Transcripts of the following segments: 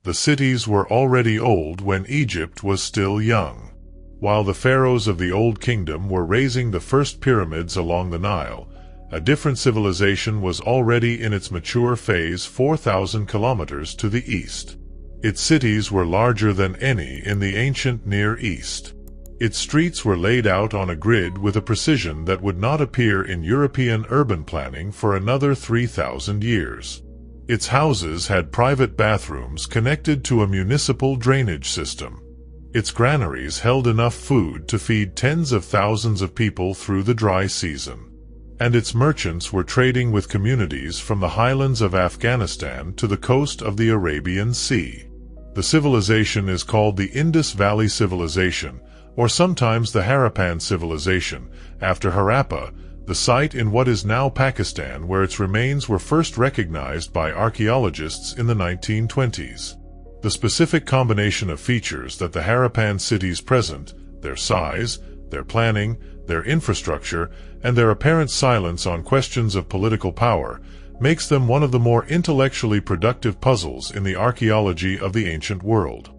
The cities were already old when Egypt was still young. While the pharaohs of the Old Kingdom were raising the first pyramids along the Nile, a different civilization was already in its mature phase 4,000 kilometers to the east. Its cities were larger than any in the ancient Near East. Its streets were laid out on a grid with a precision that would not appear in European urban planning for another 3,000 years. Its houses had private bathrooms connected to a municipal drainage system. Its granaries held enough food to feed tens of thousands of people through the dry season. And its merchants were trading with communities from the highlands of Afghanistan to the coast of the Arabian Sea. The civilization is called the Indus Valley Civilization, or sometimes the Harappan Civilization, after Harappa, the site in what is now Pakistan where its remains were first recognized by archaeologists in the 1920s. The specific combination of features that the Harappan cities present, their size, their planning, their infrastructure, and their apparent silence on questions of political power, makes them one of the more intellectually productive puzzles in the archaeology of the ancient world.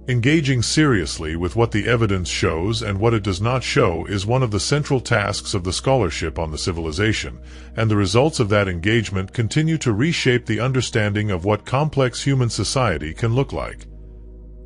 Engaging seriously with what the evidence shows and what it does not show is one of the central tasks of the scholarship on the civilization, and the results of that engagement continue to reshape the understanding of what complex human society can look like.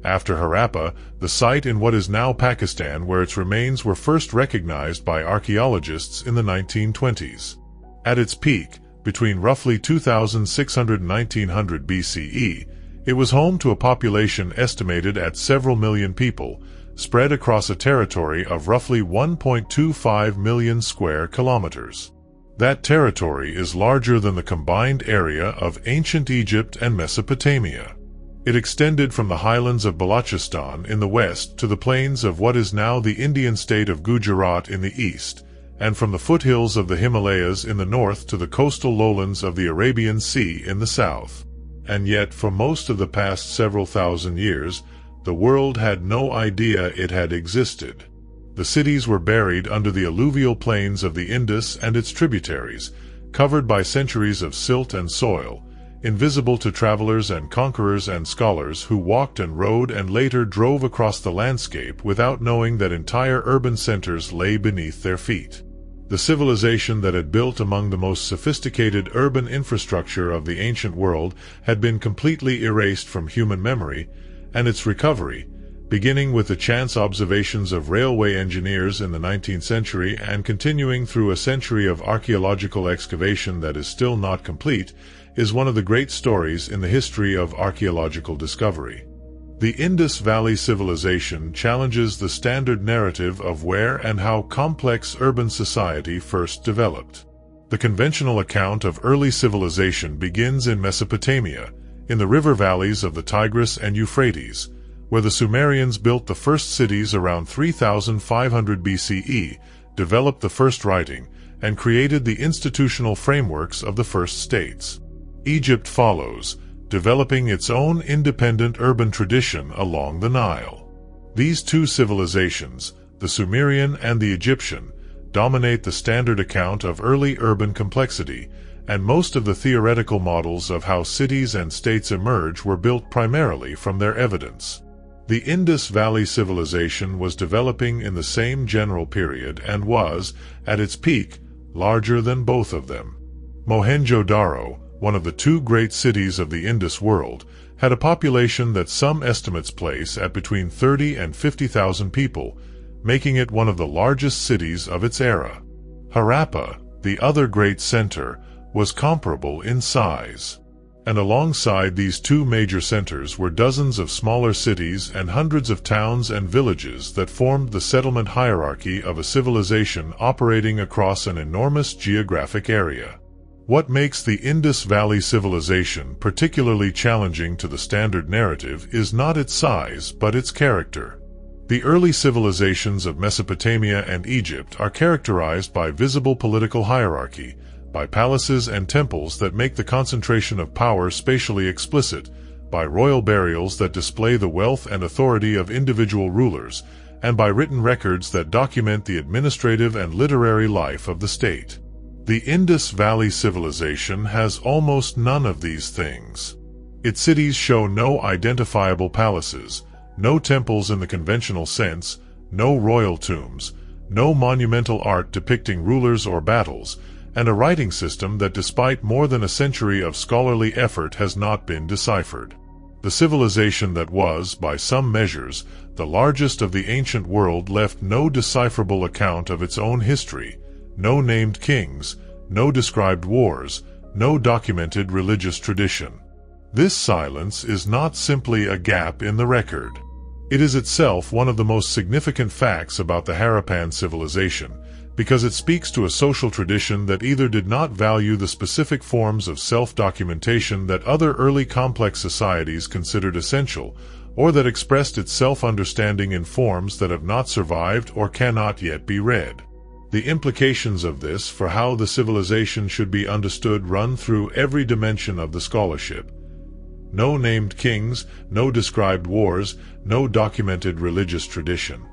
After Harappa, the site in what is now Pakistan where its remains were first recognized by archaeologists in the 1920s. At its peak, between roughly 2600 and 1900 BCE, it was home to a population estimated at several million people, spread across a territory of roughly 1.25 million square kilometers. That territory is larger than the combined area of ancient Egypt and Mesopotamia. It extended from the highlands of Balochistan in the west to the plains of what is now the Indian state of Gujarat in the east, and from the foothills of the Himalayas in the north to the coastal lowlands of the Arabian Sea in the south. And yet, for most of the past several thousand years, the world had no idea it had existed. The cities were buried under the alluvial plains of the Indus and its tributaries, covered by centuries of silt and soil, invisible to travelers and conquerors and scholars who walked and rode and later drove across the landscape without knowing that entire urban centers lay beneath their feet. The civilization that had built among the most sophisticated urban infrastructure of the ancient world had been completely erased from human memory, and its recovery, beginning with the chance observations of railway engineers in the 19th century and continuing through a century of archaeological excavation that is still not complete, is one of the great stories in the history of archaeological discovery. The Indus Valley Civilization challenges the standard narrative of where and how complex urban society first developed. The conventional account of early civilization begins in Mesopotamia, in the river valleys of the Tigris and Euphrates, where the Sumerians built the first cities around 3500 BCE, developed the first writing, and created the institutional frameworks of the first states. Egypt follows, developing its own independent urban tradition along the Nile. These two civilizations, the Sumerian and the Egyptian, dominate the standard account of early urban complexity, and most of the theoretical models of how cities and states emerge were built primarily from their evidence. The Indus Valley Civilization was developing in the same general period and was, at its peak, larger than both of them. Mohenjo-Daro, one of the two great cities of the Indus world, had a population that some estimates place at between 30 and 50,000 people, making it one of the largest cities of its era. Harappa, the other great center, was comparable in size. And alongside these two major centers were dozens of smaller cities and hundreds of towns and villages that formed the settlement hierarchy of a civilization operating across an enormous geographic area. What makes the Indus Valley Civilization particularly challenging to the standard narrative is not its size but its character. The early civilizations of Mesopotamia and Egypt are characterized by visible political hierarchy, by palaces and temples that make the concentration of power spatially explicit, by royal burials that display the wealth and authority of individual rulers, and by written records that document the administrative and literary life of the state. The Indus Valley Civilization has almost none of these things. Its cities show no identifiable palaces, no temples in the conventional sense, no royal tombs, no monumental art depicting rulers or battles, and a writing system that despite more than a century of scholarly effort has not been deciphered. The civilization that was, by some measures, the largest of the ancient world left no decipherable account of its own history, no named kings, no described wars, no documented religious tradition. This silence is not simply a gap in the record. It is itself one of the most significant facts about the Harappan civilization, because it speaks to a social tradition that either did not value the specific forms of self-documentation that other early complex societies considered essential, or that expressed its self-understanding in forms that have not survived or cannot yet be read. The implications of this for how the civilization should be understood run through every dimension of the scholarship. No named kings, no described wars, no documented religious tradition.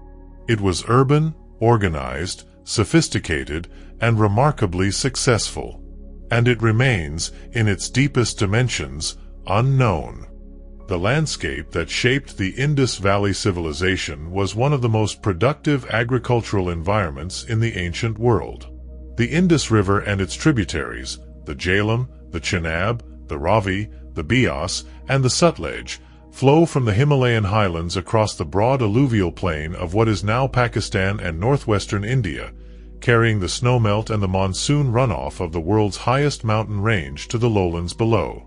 It was urban, organized, sophisticated, and remarkably successful. And it remains, in its deepest dimensions, unknown. The landscape that shaped the Indus Valley Civilization was one of the most productive agricultural environments in the ancient world. The Indus River and its tributaries, the Jhelum, the Chenab, the Ravi, the Beas, and the Sutlej, flow from the Himalayan highlands across the broad alluvial plain of what is now Pakistan and northwestern India, carrying the snowmelt and the monsoon runoff of the world's highest mountain range to the lowlands below.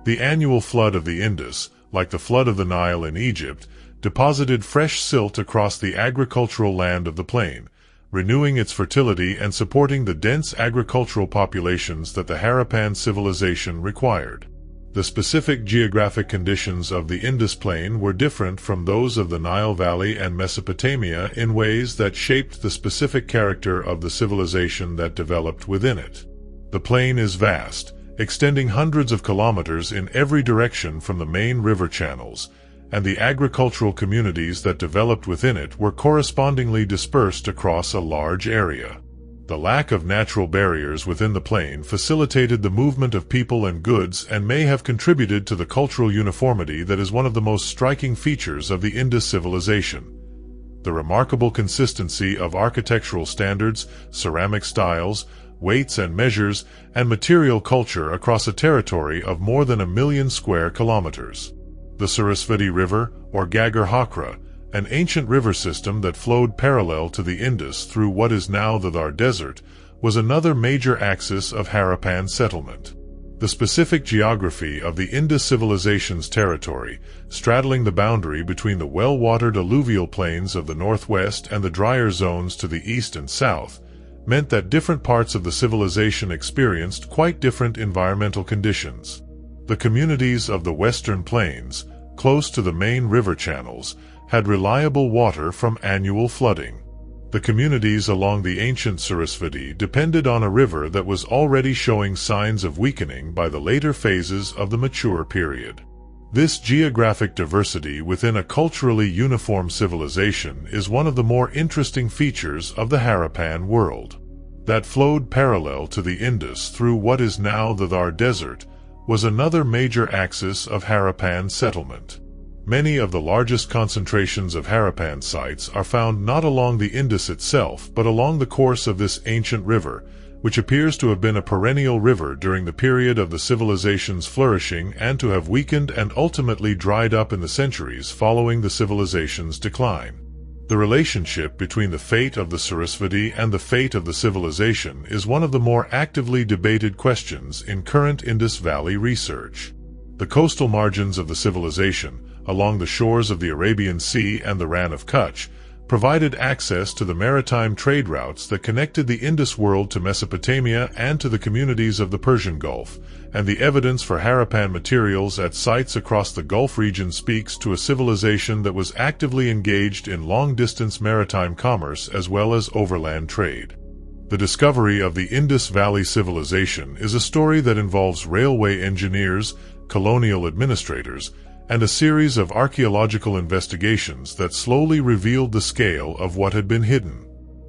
The annual flood of the Indus, like the flood of the Nile in Egypt, deposited fresh silt across the agricultural land of the plain, renewing its fertility and supporting the dense agricultural populations that the Harappan civilization required. The specific geographic conditions of the Indus Plain were different from those of the Nile Valley and Mesopotamia in ways that shaped the specific character of the civilization that developed within it. The plain is vast, extending hundreds of kilometers in every direction from the main river channels, and the agricultural communities that developed within it were correspondingly dispersed across a large area. The lack of natural barriers within the plain facilitated the movement of people and goods and may have contributed to the cultural uniformity that is one of the most striking features of the Indus civilization. The remarkable consistency of architectural standards, ceramic styles, weights and measures, and material culture across a territory of more than 1 million square kilometers. The Sarasvati River, or Ghaggar Hakra, an ancient river system that flowed parallel to the Indus through what is now the Thar Desert, was another major axis of Harappan settlement. The specific geography of the Indus civilization's territory, straddling the boundary between the well-watered alluvial plains of the northwest and the drier zones to the east and south, meant that different parts of the civilization experienced quite different environmental conditions. The communities of the western plains, close to the main river channels, had reliable water from annual flooding. The communities along the ancient Sarasvati depended on a river that was already showing signs of weakening by the later phases of the mature period. This geographic diversity within a culturally uniform civilization is one of the more interesting features of the Harappan world. That flowed parallel to the Indus through what is now the Thar Desert was another major axis of Harappan settlement. Many of the largest concentrations of Harappan sites are found not along the Indus itself but along the course of this ancient river, which appears to have been a perennial river during the period of the civilization's flourishing and to have weakened and ultimately dried up in the centuries following the civilization's decline. The relationship between the fate of the Sarasvati and the fate of the civilization is one of the more actively debated questions in current Indus Valley research. The coastal margins of the civilization, along the shores of the Arabian Sea and the Rann of Kutch, provided access to the maritime trade routes that connected the Indus world to Mesopotamia and to the communities of the Persian Gulf, and the evidence for Harappan materials at sites across the Gulf region speaks to a civilization that was actively engaged in long-distance maritime commerce as well as overland trade. The discovery of the Indus Valley Civilization is a story that involves railway engineers, colonial administrators, and a series of archaeological investigations that slowly revealed the scale of what had been hidden.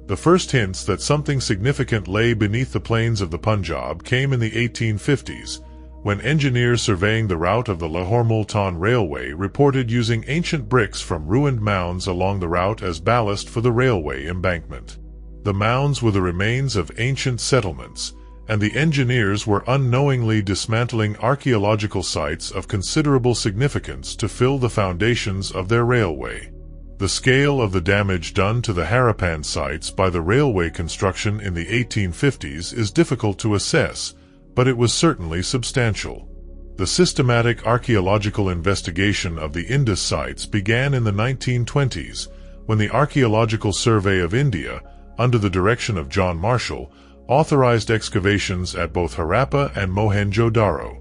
The first hints that something significant lay beneath the plains of the Punjab came in the 1850s, when engineers surveying the route of the Lahore-Multan Railway reported using ancient bricks from ruined mounds along the route as ballast for the railway embankment. The mounds were the remains of ancient settlements, and the engineers were unknowingly dismantling archaeological sites of considerable significance to fill the foundations of their railway. The scale of the damage done to the Harappan sites by the railway construction in the 1850s is difficult to assess, but it was certainly substantial. The systematic archaeological investigation of the Indus sites began in the 1920s, when the Archaeological Survey of India, under the direction of John Marshall, authorized excavations at both Harappa and Mohenjo-Daro.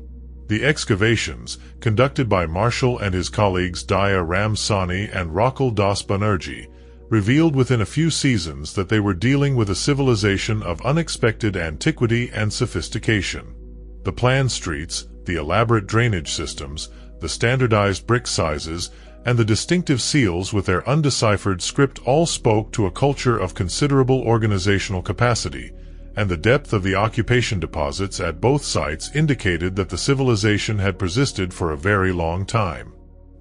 The excavations, conducted by Marshall and his colleagues Daya Ram Sahni and Rakul Das Banerjee, revealed within a few seasons that they were dealing with a civilization of unexpected antiquity and sophistication. The planned streets, the elaborate drainage systems, the standardized brick sizes, and the distinctive seals with their undeciphered script all spoke to a culture of considerable organizational capacity, and the depth of the occupation deposits at both sites indicated that the civilization had persisted for a very long time.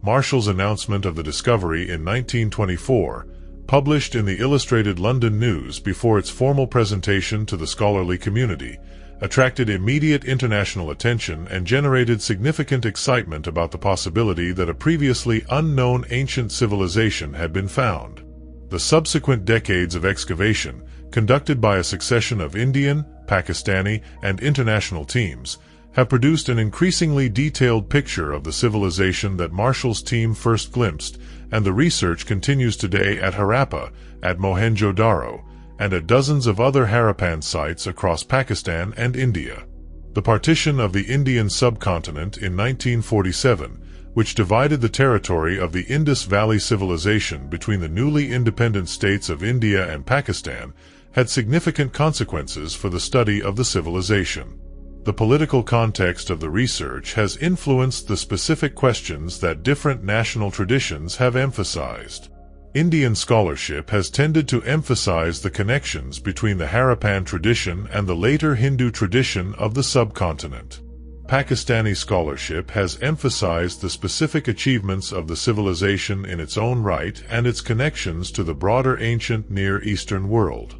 Marshall's announcement of the discovery in 1924, published in the Illustrated London News before its formal presentation to the scholarly community, attracted immediate international attention and generated significant excitement about the possibility that a previously unknown ancient civilization had been found. The subsequent decades of excavation, conducted by a succession of Indian, Pakistani, and international teams, have produced an increasingly detailed picture of the civilization that Marshall's team first glimpsed, and the research continues today at Harappa, at Mohenjo-Daro, and at dozens of other Harappan sites across Pakistan and India. The partition of the Indian subcontinent in 1947, which divided the territory of the Indus Valley Civilization between the newly independent states of India and Pakistan, had significant consequences for the study of the civilization. The political context of the research has influenced the specific questions that different national traditions have emphasized. Indian scholarship has tended to emphasize the connections between the Harappan tradition and the later Hindu tradition of the subcontinent. Pakistani scholarship has emphasized the specific achievements of the civilization in its own right and its connections to the broader ancient Near Eastern world.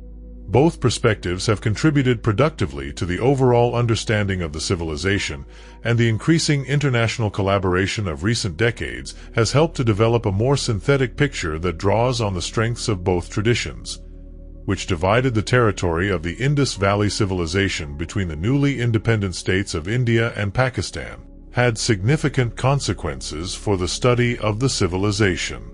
Both perspectives have contributed productively to the overall understanding of the civilization, and the increasing international collaboration of recent decades has helped to develop a more synthetic picture that draws on the strengths of both traditions, which divided the territory of the Indus Valley Civilization between the newly independent states of India and Pakistan, had significant consequences for the study of the civilization.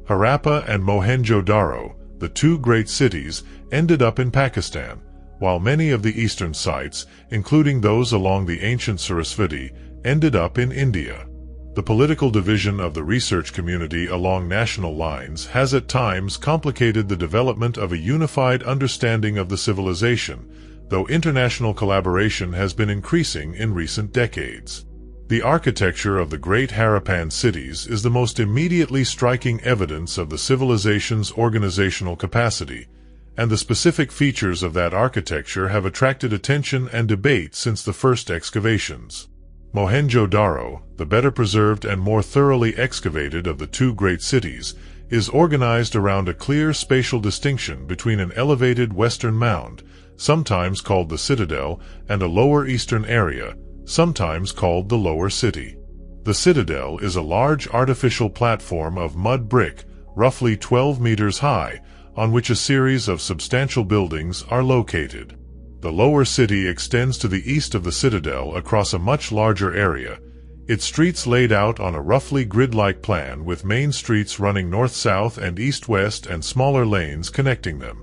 Harappa and Mohenjo-Daro, the two great cities, ended up in Pakistan, while many of the eastern sites, including those along the ancient Sarasvati, ended up in India. The political division of the research community along national lines has at times complicated the development of a unified understanding of the civilization, though international collaboration has been increasing in recent decades. The architecture of the great Harappan cities is the most immediately striking evidence of the civilization's organizational capacity, and the specific features of that architecture have attracted attention and debate since the first excavations. Mohenjo-Daro, the better preserved and more thoroughly excavated of the two great cities, is organized around a clear spatial distinction between an elevated western mound, sometimes called the citadel, and a lower eastern area, sometimes called the lower city. The citadel is a large artificial platform of mud brick, roughly 12 meters high, on which a series of substantial buildings are located. The lower city extends to the east of the citadel across a much larger area, its streets laid out on a roughly grid-like plan with main streets running north-south and east-west and smaller lanes connecting them.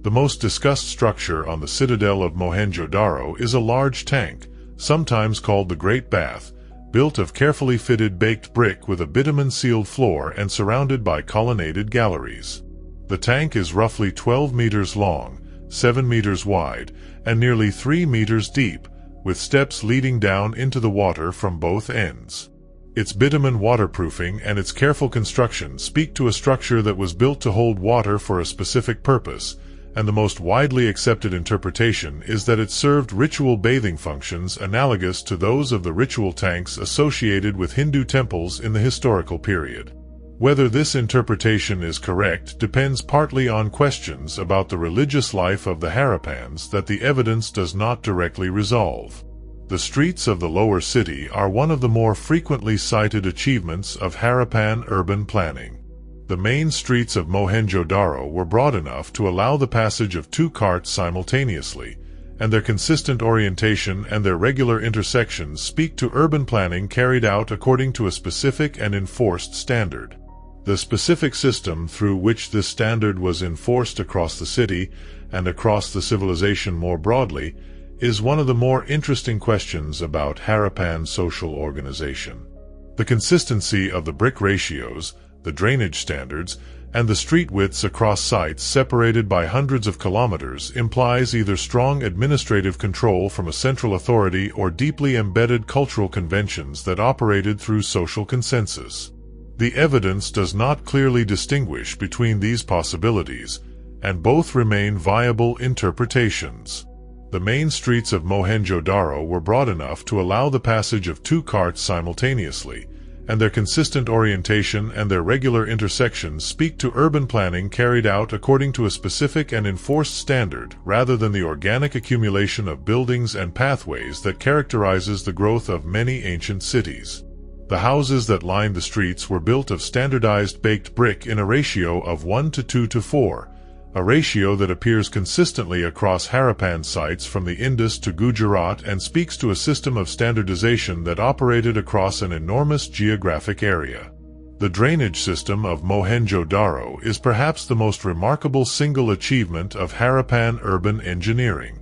The most discussed structure on the citadel of Mohenjo-Daro is a large tank, sometimes called the Great Bath, built of carefully fitted baked brick with a bitumen-sealed floor and surrounded by colonnaded galleries. The tank is roughly 12 meters long, 7 meters wide, and nearly 3 meters deep, with steps leading down into the water from both ends. Its bitumen waterproofing and its careful construction speak to a structure that was built to hold water for a specific purpose, and the most widely accepted interpretation is that it served ritual bathing functions analogous to those of the ritual tanks associated with Hindu temples in the historical period. Whether this interpretation is correct depends partly on questions about the religious life of the Harappans that the evidence does not directly resolve. The streets of the lower city are one of the more frequently cited achievements of Harappan urban planning. The main streets of Mohenjo-Daro were broad enough to allow the passage of two carts simultaneously, and their consistent orientation and their regular intersections speak to urban planning carried out according to a specific and enforced standard. The specific system through which this standard was enforced across the city and across the civilization more broadly is one of the more interesting questions about Harappan social organization. The consistency of the brick ratios, the drainage standards, and the street widths across sites separated by hundreds of kilometers implies either strong administrative control from a central authority or deeply embedded cultural conventions that operated through social consensus. The evidence does not clearly distinguish between these possibilities, and both remain viable interpretations. The main streets of Mohenjo-Daro were broad enough to allow the passage of two carts simultaneously, and their consistent orientation and their regular intersections speak to urban planning carried out according to a specific and enforced standard rather than the organic accumulation of buildings and pathways that characterizes the growth of many ancient cities. The houses that lined the streets were built of standardized baked brick in a ratio of 1:2:4, a ratio that appears consistently across Harappan sites from the Indus to Gujarat and speaks to a system of standardization that operated across an enormous geographic area. The drainage system of Mohenjo-Daro is perhaps the most remarkable single achievement of Harappan urban engineering.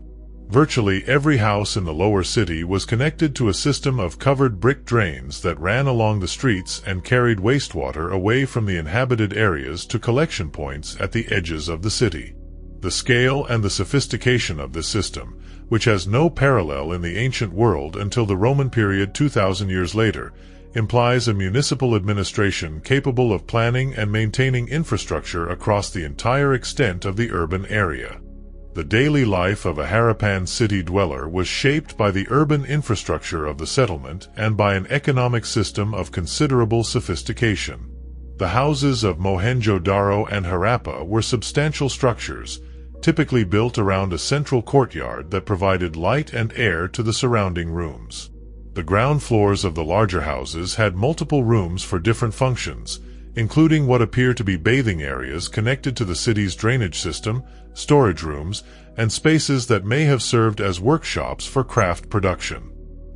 Virtually every house in the lower city was connected to a system of covered brick drains that ran along the streets and carried wastewater away from the inhabited areas to collection points at the edges of the city. The scale and the sophistication of this system, which has no parallel in the ancient world until the Roman period 2,000 years later, implies a municipal administration capable of planning and maintaining infrastructure across the entire extent of the urban area. The daily life of a Harappan city dweller was shaped by the urban infrastructure of the settlement and by an economic system of considerable sophistication. The houses of Mohenjo-Daro and Harappa were substantial structures, typically built around a central courtyard that provided light and air to the surrounding rooms. The ground floors of the larger houses had multiple rooms for different functions, including what appear to be bathing areas connected to the city's drainage system, storage rooms, and spaces that may have served as workshops for craft production.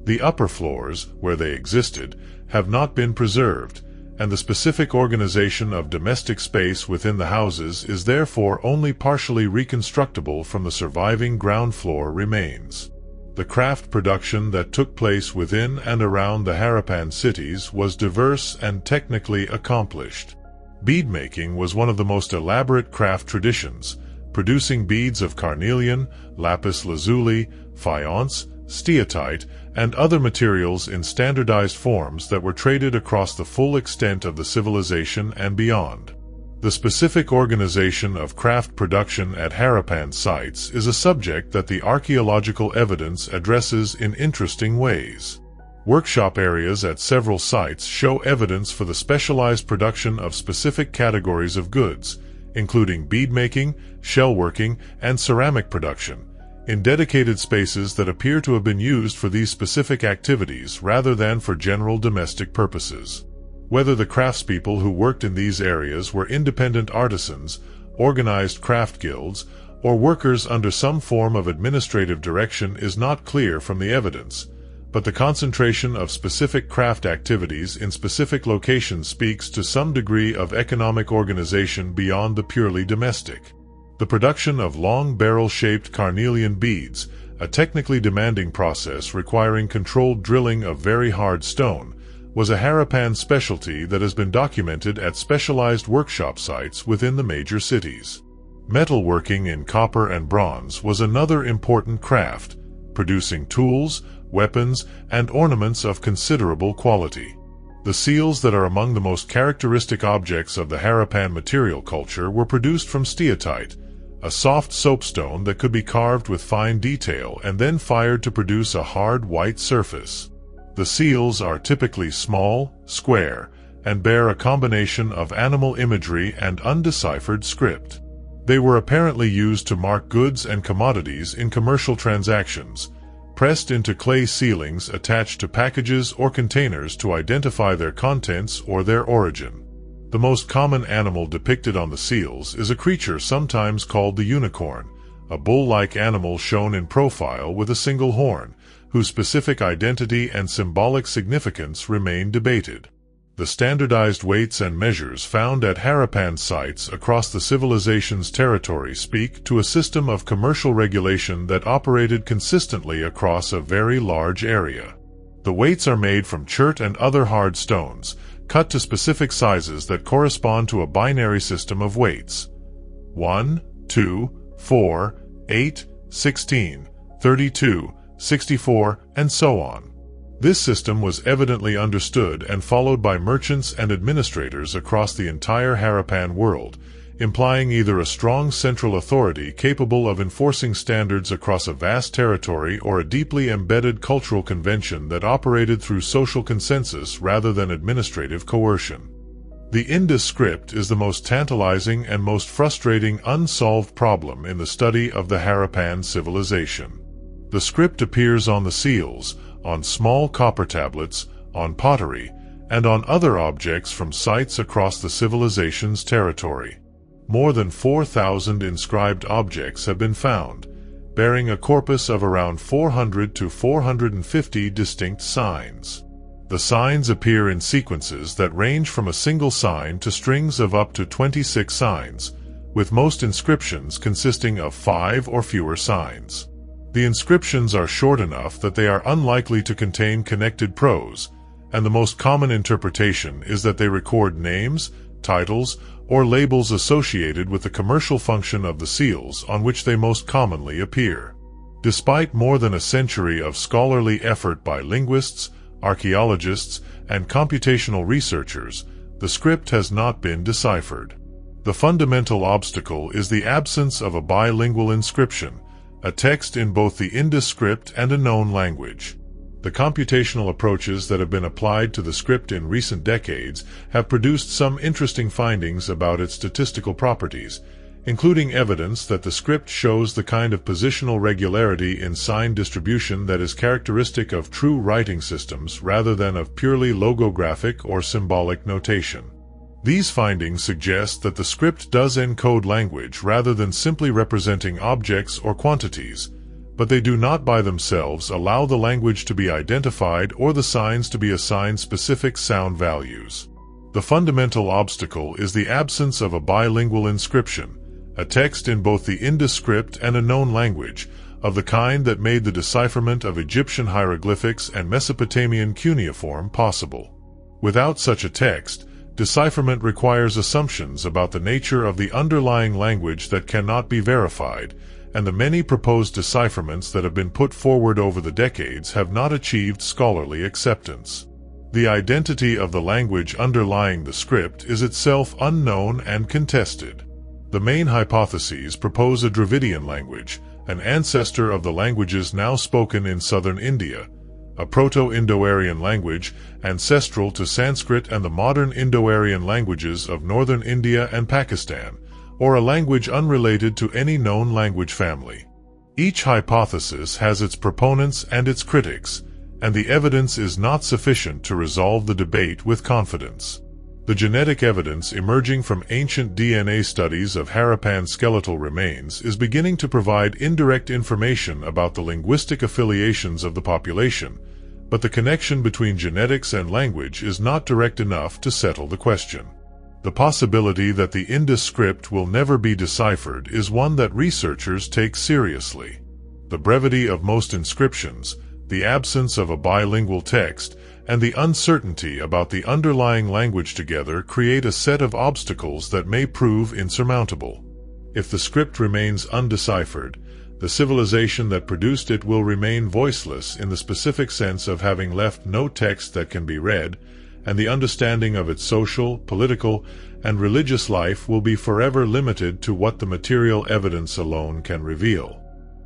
The upper floors, where they existed, have not been preserved, and the specific organization of domestic space within the houses is therefore only partially reconstructible from the surviving ground floor remains. The craft production that took place within and around the Harappan cities was diverse and technically accomplished. Beadmaking was one of the most elaborate craft traditions, producing beads of carnelian, lapis lazuli, faience, steatite, and other materials in standardized forms that were traded across the full extent of the civilization and beyond. The specific organization of craft production at Harappan sites is a subject that the archaeological evidence addresses in interesting ways. Workshop areas at several sites show evidence for the specialized production of specific categories of goods, including beadmaking, shellworking, and ceramic production, in dedicated spaces that appear to have been used for these specific activities rather than for general domestic purposes. Whether the craftspeople who worked in these areas were independent artisans, organized craft guilds, or workers under some form of administrative direction is not clear from the evidence, but the concentration of specific craft activities in specific locations speaks to some degree of economic organization beyond the purely domestic. The production of long barrel-shaped carnelian beads, a technically demanding process requiring controlled drilling of very hard stone, was a Harappan specialty that has been documented at specialized workshop sites within the major cities. Metalworking in copper and bronze was another important craft, producing tools, weapons, and ornaments of considerable quality. The seals that are among the most characteristic objects of the Harappan material culture were produced from steatite, a soft soapstone that could be carved with fine detail and then fired to produce a hard white surface. The seals are typically small, square, and bear a combination of animal imagery and undeciphered script. They were apparently used to mark goods and commodities in commercial transactions, pressed into clay sealings attached to packages or containers to identify their contents or their origin. The most common animal depicted on the seals is a creature sometimes called the unicorn, a bull-like animal shown in profile with a single horn, whose specific identity and symbolic significance remain debated. The standardized weights and measures found at Harappan sites across the civilization's territory speak to a system of commercial regulation that operated consistently across a very large area. The weights are made from chert and other hard stones, cut to specific sizes that correspond to a binary system of weights: 1, 2, 4, 8, 16, 32, 64, and so on. This system was evidently understood and followed by merchants and administrators across the entire Harappan world, implying either a strong central authority capable of enforcing standards across a vast territory or a deeply embedded cultural convention that operated through social consensus rather than administrative coercion. The Indus script is the most tantalizing and most frustrating unsolved problem in the study of the Harappan civilization. The script appears on the seals, on small copper tablets, on pottery, and on other objects from sites across the civilization's territory. More than 4,000 inscribed objects have been found, bearing a corpus of around 400 to 450 distinct signs. The signs appear in sequences that range from a single sign to strings of up to 26 signs, with most inscriptions consisting of 5 or fewer signs. The inscriptions are short enough that they are unlikely to contain connected prose, and the most common interpretation is that they record names, titles, or labels associated with the commercial function of the seals on which they most commonly appear. Despite more than a century of scholarly effort by linguists, archaeologists, and computational researchers, the script has not been deciphered. The fundamental obstacle is the absence of a bilingual inscription, a text in both the Indus script and a known language. The computational approaches that have been applied to the script in recent decades have produced some interesting findings about its statistical properties, including evidence that the script shows the kind of positional regularity in sign distribution that is characteristic of true writing systems rather than of purely logographic or symbolic notation. These findings suggest that the script does encode language rather than simply representing objects or quantities, but they do not by themselves allow the language to be identified or the signs to be assigned specific sound values. The fundamental obstacle is the absence of a bilingual inscription, a text in both the Indus script and a known language, of the kind that made the decipherment of Egyptian hieroglyphics and Mesopotamian cuneiform possible. Without such a text, decipherment requires assumptions about the nature of the underlying language that cannot be verified, and the many proposed decipherments that have been put forward over the decades have not achieved scholarly acceptance. The identity of the language underlying the script is itself unknown and contested. The main hypotheses propose a Dravidian language, an ancestor of the languages now spoken in southern India, a Proto-Indo-Aryan language ancestral to Sanskrit and the modern Indo-Aryan languages of northern India and Pakistan, or a language unrelated to any known language family. Each hypothesis has its proponents and its critics, and the evidence is not sufficient to resolve the debate with confidence. The genetic evidence emerging from ancient DNA studies of Harappan skeletal remains is beginning to provide indirect information about the linguistic affiliations of the population, but the connection between genetics and language is not direct enough to settle the question. The possibility that the Indus script will never be deciphered is one that researchers take seriously. The brevity of most inscriptions, the absence of a bilingual text, and the uncertainty about the underlying language together create a set of obstacles that may prove insurmountable. If the script remains undeciphered, the civilization that produced it will remain voiceless in the specific sense of having left no text that can be read, and the understanding of its social, political, and religious life will be forever limited to what the material evidence alone can reveal.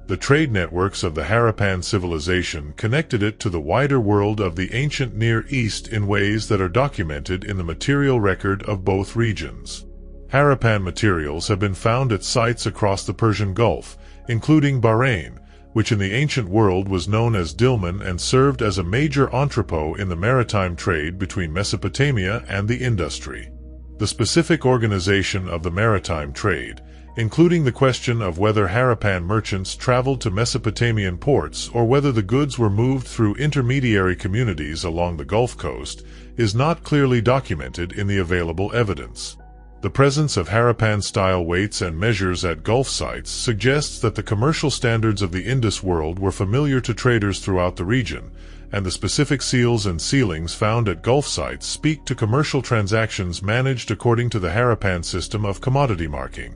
The trade networks of the Harappan civilization connected it to the wider world of the ancient Near East in ways that are documented in the material record of both regions. Harappan materials have been found at sites across the Persian Gulf, including Bahrain, which in the ancient world was known as Dilmun and served as a major entrepot in the maritime trade between Mesopotamia and the Industry. The specific organization of the maritime trade, including the question of whether Harappan merchants traveled to Mesopotamian ports or whether the goods were moved through intermediary communities along the Gulf Coast, is not clearly documented in the available evidence. The presence of Harappan-style weights and measures at Gulf sites suggests that the commercial standards of the Indus world were familiar to traders throughout the region, and the specific seals and sealings found at Gulf sites speak to commercial transactions managed according to the Harappan system of commodity marking,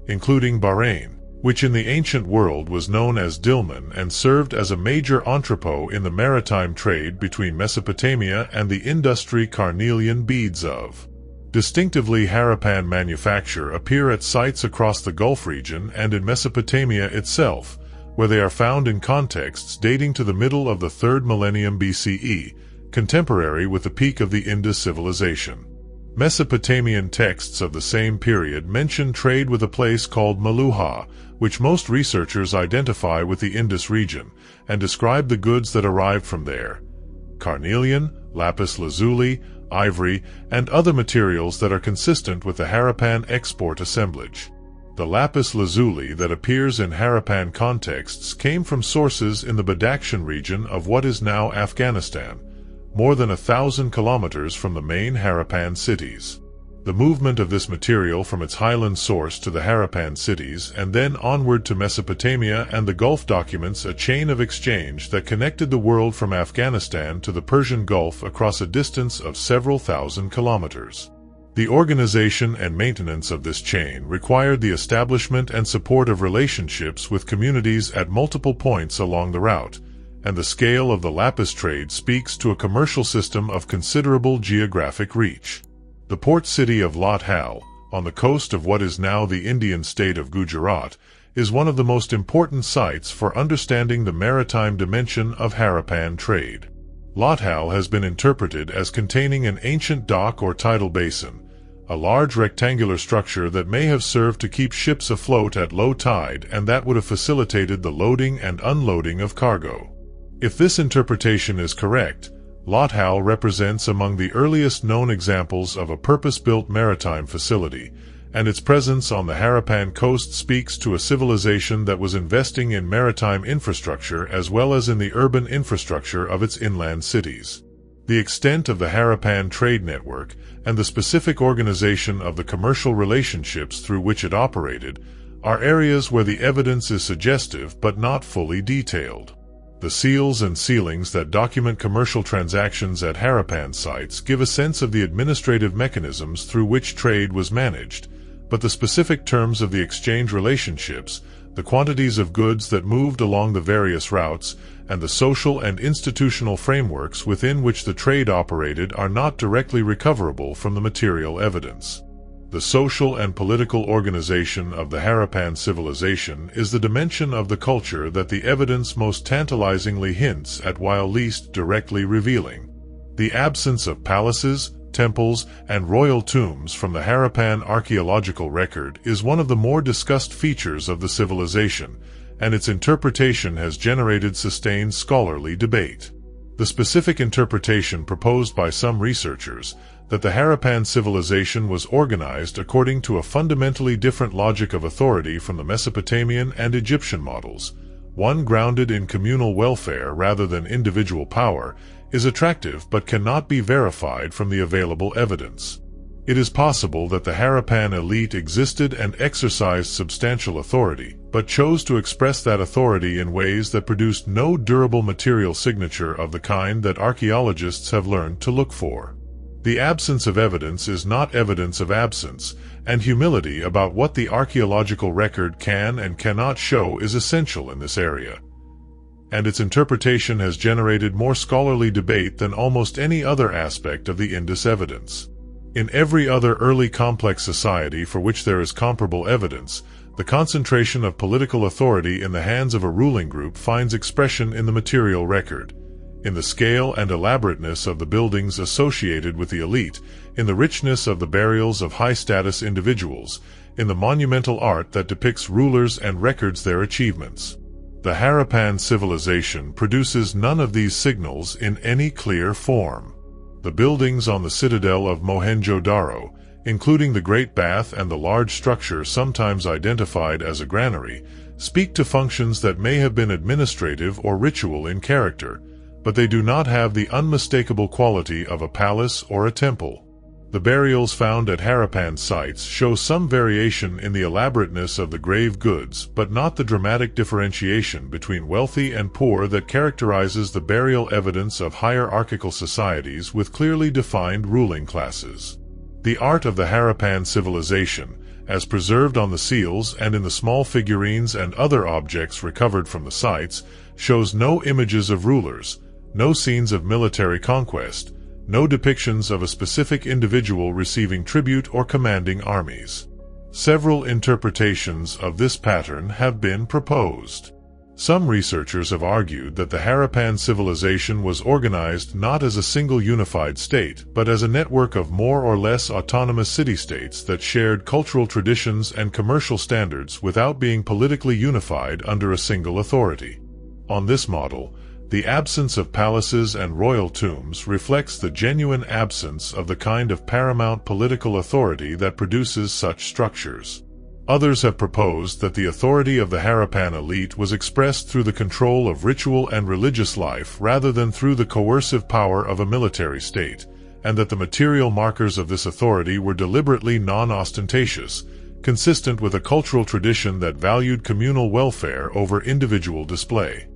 including Bahrain, which in the ancient world was known as Dilmun and served as a major entrepot in the maritime trade between Mesopotamia and the Industry. Carnelian beads of distinctively Harappan manufacture appear at sites across the Gulf region and in Mesopotamia itself, where they are found in contexts dating to the middle of the 3rd millennium BCE, contemporary with the peak of the Indus civilization. Mesopotamian texts of the same period mention trade with a place called Maluha, which most researchers identify with the Indus region, and describe the goods that arrived from there: carnelian, lapis lazuli, ivory, and other materials that are consistent with the Harappan export assemblage. The lapis lazuli that appears in Harappan contexts came from sources in the Badakhshan region of what is now Afghanistan, more than 1,000 kilometers from the main Harappan cities. The movement of this material from its highland source to the Harappan cities and then onward to Mesopotamia and the Gulf documents a chain of exchange that connected the world from Afghanistan to the Persian Gulf across a distance of several thousand kilometers. The organization and maintenance of this chain required the establishment and support of relationships with communities at multiple points along the route, and the scale of the lapis trade speaks to a commercial system of considerable geographic reach. The port city of Lathal, on the coast of what is now the Indian state of Gujarat, is one of the most important sites for understanding the maritime dimension of Harappan trade. Lathal has been interpreted as containing an ancient dock or tidal basin, a large rectangular structure that may have served to keep ships afloat at low tide and that would have facilitated the loading and unloading of cargo. If this interpretation is correct, Lathal represents among the earliest known examples of a purpose-built maritime facility, and its presence on the Harappan coast speaks to a civilization that was investing in maritime infrastructure as well as in the urban infrastructure of its inland cities. The extent of the Harappan trade network and the specific organization of the commercial relationships through which it operated are areas where the evidence is suggestive but not fully detailed. The seals and sealings that document commercial transactions at Harappan sites give a sense of the administrative mechanisms through which trade was managed, but the specific terms of the exchange relationships, the quantities of goods that moved along the various routes, and the social and institutional frameworks within which the trade operated are not directly recoverable from the material evidence. The social and political organization of the Harappan civilization is the dimension of the culture that the evidence most tantalizingly hints at while least directly revealing. The absence of palaces, temples, and royal tombs from the Harappan archaeological record is one of the more discussed features of the civilization, and its interpretation has generated sustained scholarly debate. The specific interpretation proposed by some researchers, that the Harappan civilization was organized according to a fundamentally different logic of authority from the Mesopotamian and Egyptian models, one grounded in communal welfare rather than individual power, is attractive but cannot be verified from the available evidence. It is possible that the Harappan elite existed and exercised substantial authority, but chose to express that authority in ways that produced no durable material signature of the kind that archaeologists have learned to look for. The absence of evidence is not evidence of absence, and humility about what the archaeological record can and cannot show is essential in this area. and its interpretation has generated more scholarly debate than almost any other aspect of the Indus evidence. In every other early complex society for which there is comparable evidence, the concentration of political authority in the hands of a ruling group finds expression in the material record, in the scale and elaborateness of the buildings associated with the elite, in the richness of the burials of high-status individuals, in the monumental art that depicts rulers and records their achievements. The Harappan civilization produces none of these signals in any clear form. The buildings on the citadel of Mohenjo-Daro, including the Great Bath and the large structure sometimes identified as a granary, speak to functions that may have been administrative or ritual in character, but they do not have the unmistakable quality of a palace or a temple. The burials found at Harappan sites show some variation in the elaborateness of the grave goods, but not the dramatic differentiation between wealthy and poor that characterizes the burial evidence of hierarchical societies with clearly defined ruling classes. The art of the Harappan civilization, as preserved on the seals and in the small figurines and other objects recovered from the sites, shows no images of rulers, no scenes of military conquest, no depictions of a specific individual receiving tribute or commanding armies. Several interpretations of this pattern have been proposed. Some researchers have argued that the Harappan civilization was organized not as a single unified state, but as a network of more or less autonomous city-states that shared cultural traditions and commercial standards without being politically unified under a single authority. On this model, the absence of palaces and royal tombs reflects the genuine absence of the kind of paramount political authority that produces such structures. Others have proposed that the authority of the Harappan elite was expressed through the control of ritual and religious life rather than through the coercive power of a military state, and that the material markers of this authority were deliberately non-ostentatious, consistent with a cultural tradition that valued communal welfare over individual display.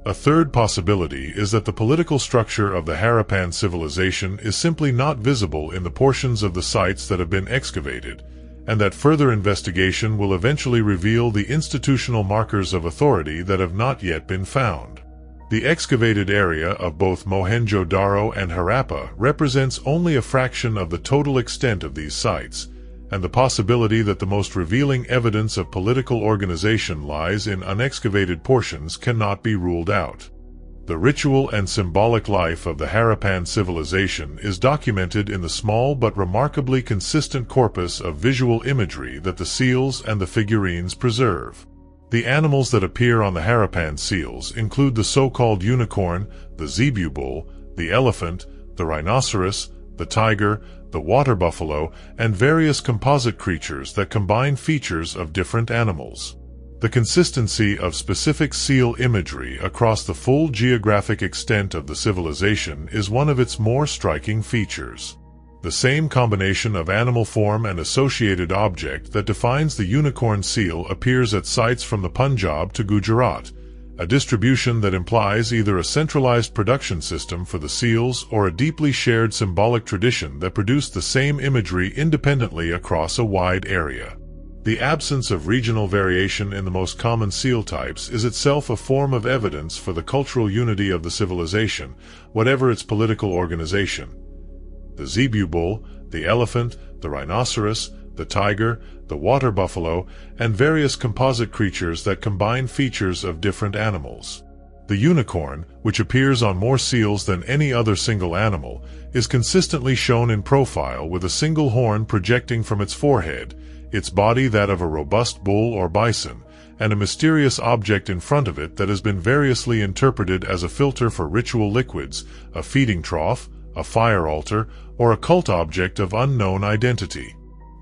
A third possibility is that the political structure of the Harappan civilization is simply not visible in the portions of the sites that have been excavated, and that further investigation will eventually reveal the institutional markers of authority that have not yet been found. The excavated area of both Mohenjo-Daro and Harappa represents only a fraction of the total extent of these sites, and the possibility that the most revealing evidence of political organization lies in unexcavated portions cannot be ruled out. The ritual and symbolic life of the Harappan civilization is documented in the small but remarkably consistent corpus of visual imagery that the seals and the figurines preserve. The animals that appear on the Harappan seals include the so-called unicorn, the zebu bull, the elephant, the rhinoceros, the tiger, the water buffalo, and various composite creatures that combine features of different animals. The consistency of specific seal imagery across the full geographic extent of the civilization is one of its more striking features. The same combination of animal form and associated object that defines the unicorn seal appears at sites from the Punjab to Gujarat, a distribution that implies either a centralized production system for the seals or a deeply shared symbolic tradition that produced the same imagery independently across a wide area. The absence of regional variation in the most common seal types is itself a form of evidence for the cultural unity of the civilization, whatever its political organization. The zebu bull, the elephant, the rhinoceros, the tiger, the water buffalo, and various composite creatures that combine features of different animals. The unicorn, which appears on more seals than any other single animal, is consistently shown in profile with a single horn projecting from its forehead, its body that of a robust bull or bison, and a mysterious object in front of it that has been variously interpreted as a filter for ritual liquids, a feeding trough, a fire altar, or a cult object of unknown identity.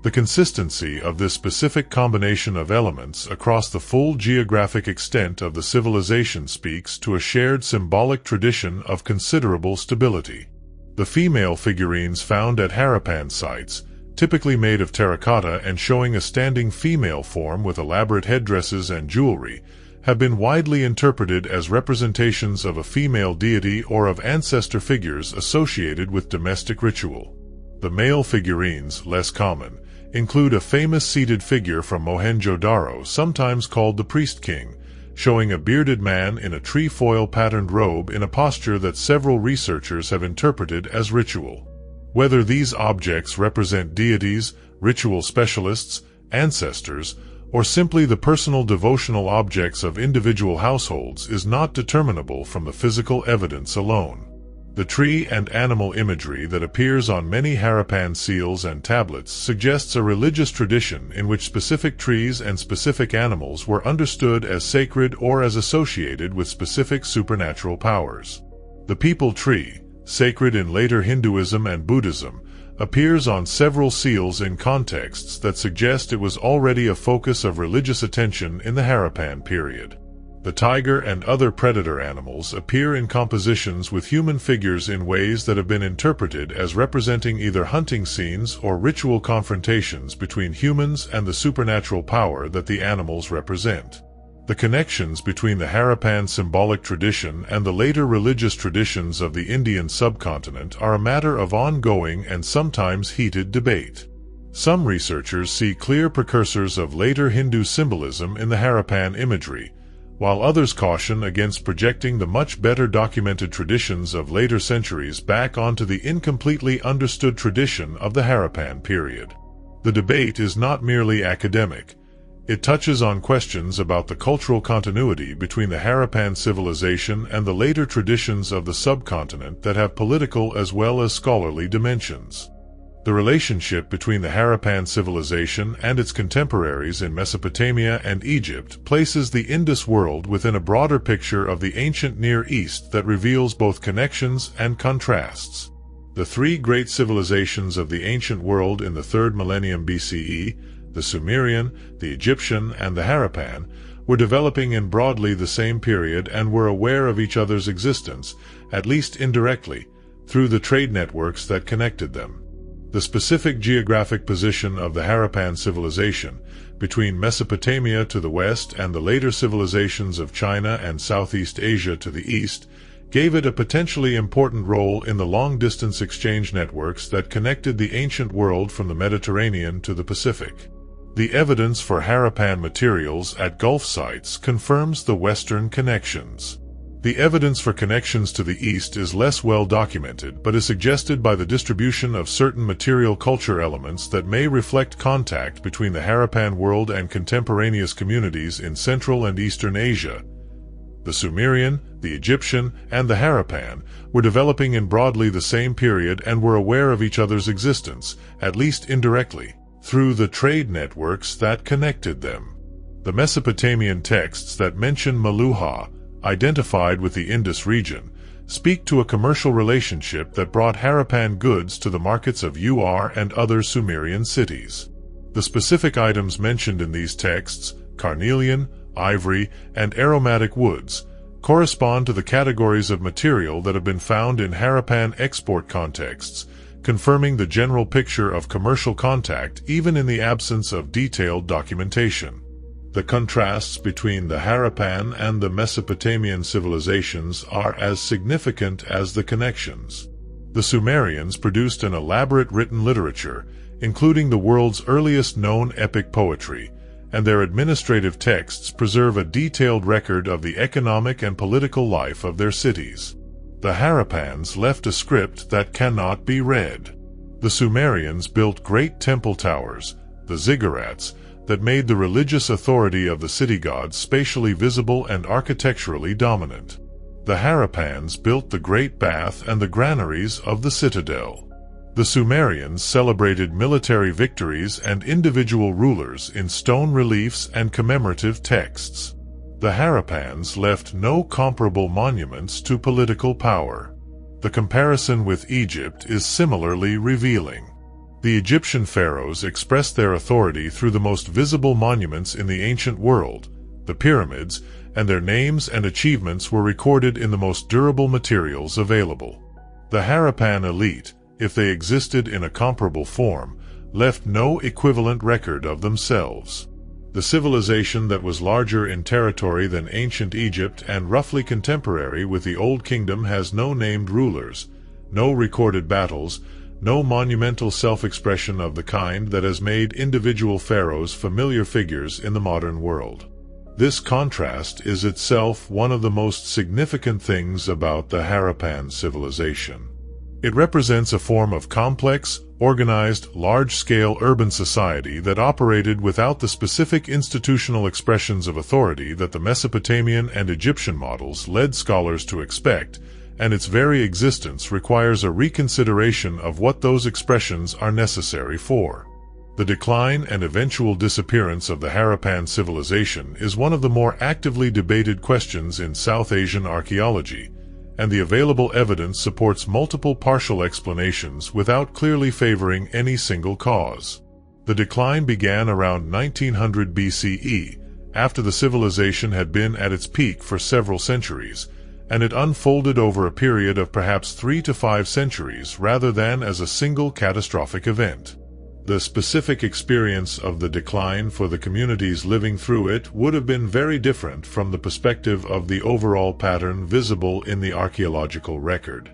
The consistency of this specific combination of elements across the full geographic extent of the civilization speaks to a shared symbolic tradition of considerable stability. The female figurines found at Harappan sites, typically made of terracotta and showing a standing female form with elaborate headdresses and jewelry, have been widely interpreted as representations of a female deity or of ancestor figures associated with domestic ritual. The male figurines, less common, include a famous seated figure from Mohenjo-Daro, sometimes called the Priest King, showing a bearded man in a trefoil-patterned robe in a posture that several researchers have interpreted as ritual. Whether these objects represent deities, ritual specialists, ancestors, or simply the personal devotional objects of individual households is not determinable from the physical evidence alone. The tree and animal imagery that appears on many Harappan seals and tablets suggests a religious tradition in which specific trees and specific animals were understood as sacred or as associated with specific supernatural powers. The peepal tree, sacred in later Hinduism and Buddhism, appears on several seals in contexts that suggest it was already a focus of religious attention in the Harappan period. The tiger and other predator animals appear in compositions with human figures in ways that have been interpreted as representing either hunting scenes or ritual confrontations between humans and the supernatural power that the animals represent. The connections between the Harappan symbolic tradition and the later religious traditions of the Indian subcontinent are a matter of ongoing and sometimes heated debate. Some researchers see clear precursors of later Hindu symbolism in the Harappan imagery, while others caution against projecting the much better documented traditions of later centuries back onto the incompletely understood tradition of the Harappan period. The debate is not merely academic. It touches on questions about the cultural continuity between the Harappan civilization and the later traditions of the subcontinent that have political as well as scholarly dimensions. The relationship between the Harappan civilization and its contemporaries in Mesopotamia and Egypt places the Indus world within a broader picture of the ancient Near East that reveals both connections and contrasts. The three great civilizations of the ancient world in the 3rd millennium BCE, the Sumerian, the Egyptian, and the Harappan, were developing in broadly the same period and were aware of each other's existence, at least indirectly, through the trade networks that connected them. The specific geographic position of the Harappan civilization, between Mesopotamia to the west and the later civilizations of China and Southeast Asia to the east, gave it a potentially important role in the long-distance exchange networks that connected the ancient world from the Mediterranean to the Pacific. The evidence for Harappan materials at Gulf sites confirms the Western connections. The evidence for connections to the East is less well documented, but is suggested by the distribution of certain material culture elements that may reflect contact between the Harappan world and contemporaneous communities in Central and Eastern Asia. The Sumerian, the Egyptian, and the Harappan were developing in broadly the same period and were aware of each other's existence, at least indirectly, through the trade networks that connected them. The Mesopotamian texts that mention Meluhha, identified with the Indus region, speak to a commercial relationship that brought Harappan goods to the markets of Ur and other Sumerian cities. The specific items mentioned in these texts, carnelian, ivory, and aromatic woods, correspond to the categories of material that have been found in Harappan export contexts, confirming the general picture of commercial contact even in the absence of detailed documentation. The contrasts between the Harappan and the Mesopotamian civilizations are as significant as the connections. The Sumerians produced an elaborate written literature, including the world's earliest known epic poetry, and their administrative texts preserve a detailed record of the economic and political life of their cities. The Harappans left a script that cannot be read. The Sumerians built great temple towers, the ziggurats, that made the religious authority of the city gods spatially visible and architecturally dominant. The Harappans built the Great Bath and the granaries of the citadel. The Sumerians celebrated military victories and individual rulers in stone reliefs and commemorative texts. The Harappans left no comparable monuments to political power. The comparison with Egypt is similarly revealing. The Egyptian pharaohs expressed their authority through the most visible monuments in the ancient world, the pyramids, and their names and achievements were recorded in the most durable materials available. The Harappan elite, if they existed in a comparable form, left no equivalent record of themselves. The civilization that was larger in territory than ancient Egypt and roughly contemporary with the Old Kingdom has no named rulers, no recorded battles, no monumental self-expression of the kind that has made individual pharaohs familiar figures in the modern world. This contrast is itself one of the most significant things about the Harappan civilization. It represents a form of complex, organized, large-scale urban society that operated without the specific institutional expressions of authority that the Mesopotamian and Egyptian models led scholars to expect, and its very existence requires a reconsideration of what those expressions are necessary for. The decline and eventual disappearance of the Harappan civilization is one of the more actively debated questions in South Asian archaeology, and the available evidence supports multiple partial explanations without clearly favoring any single cause. The decline began around 1900 BCE, after the civilization had been at its peak for several centuries, and it unfolded over a period of perhaps 3 to 5 centuries rather than as a single catastrophic event. The specific experience of the decline for the communities living through it would have been very different from the perspective of the overall pattern visible in the archaeological record.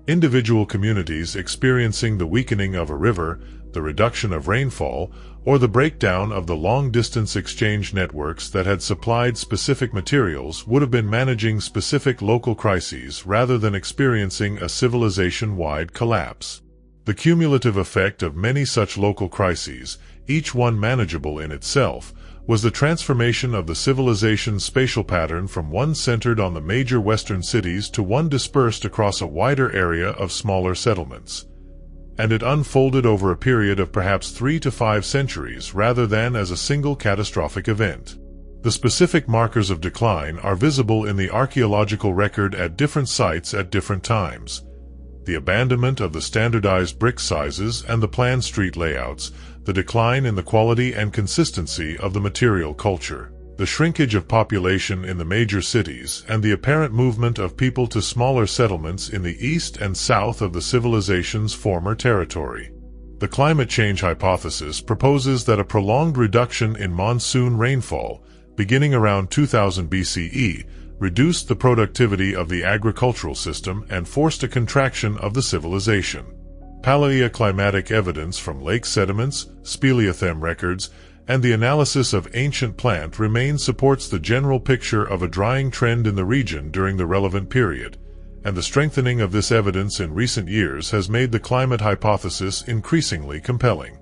Individual communities experiencing the weakening of a river, the reduction of rainfall, or the breakdown of the long-distance exchange networks that had supplied specific materials would have been managing specific local crises rather than experiencing a civilization-wide collapse. The cumulative effect of many such local crises, each one manageable in itself, was the transformation of the civilization's spatial pattern from one centered on the major western cities to one dispersed across a wider area of smaller settlements. And it unfolded over a period of perhaps 3 to 5 centuries rather than as a single catastrophic event. The specific markers of decline are visible in the archaeological record at different sites at different times. The abandonment of the standardized brick sizes and the planned street layouts, the decline in the quality and consistency of the material culture, the shrinkage of population in the major cities, and the apparent movement of people to smaller settlements in the east and south of the civilization's former territory. The climate change hypothesis proposes that a prolonged reduction in monsoon rainfall, beginning around 2000 BCE, reduced the productivity of the agricultural system and forced a contraction of the civilization. Paleoclimatic evidence from lake sediments, speleothem records, and the analysis of ancient plant remains supports the general picture of a drying trend in the region during the relevant period, and the strengthening of this evidence in recent years has made the climate hypothesis increasingly compelling.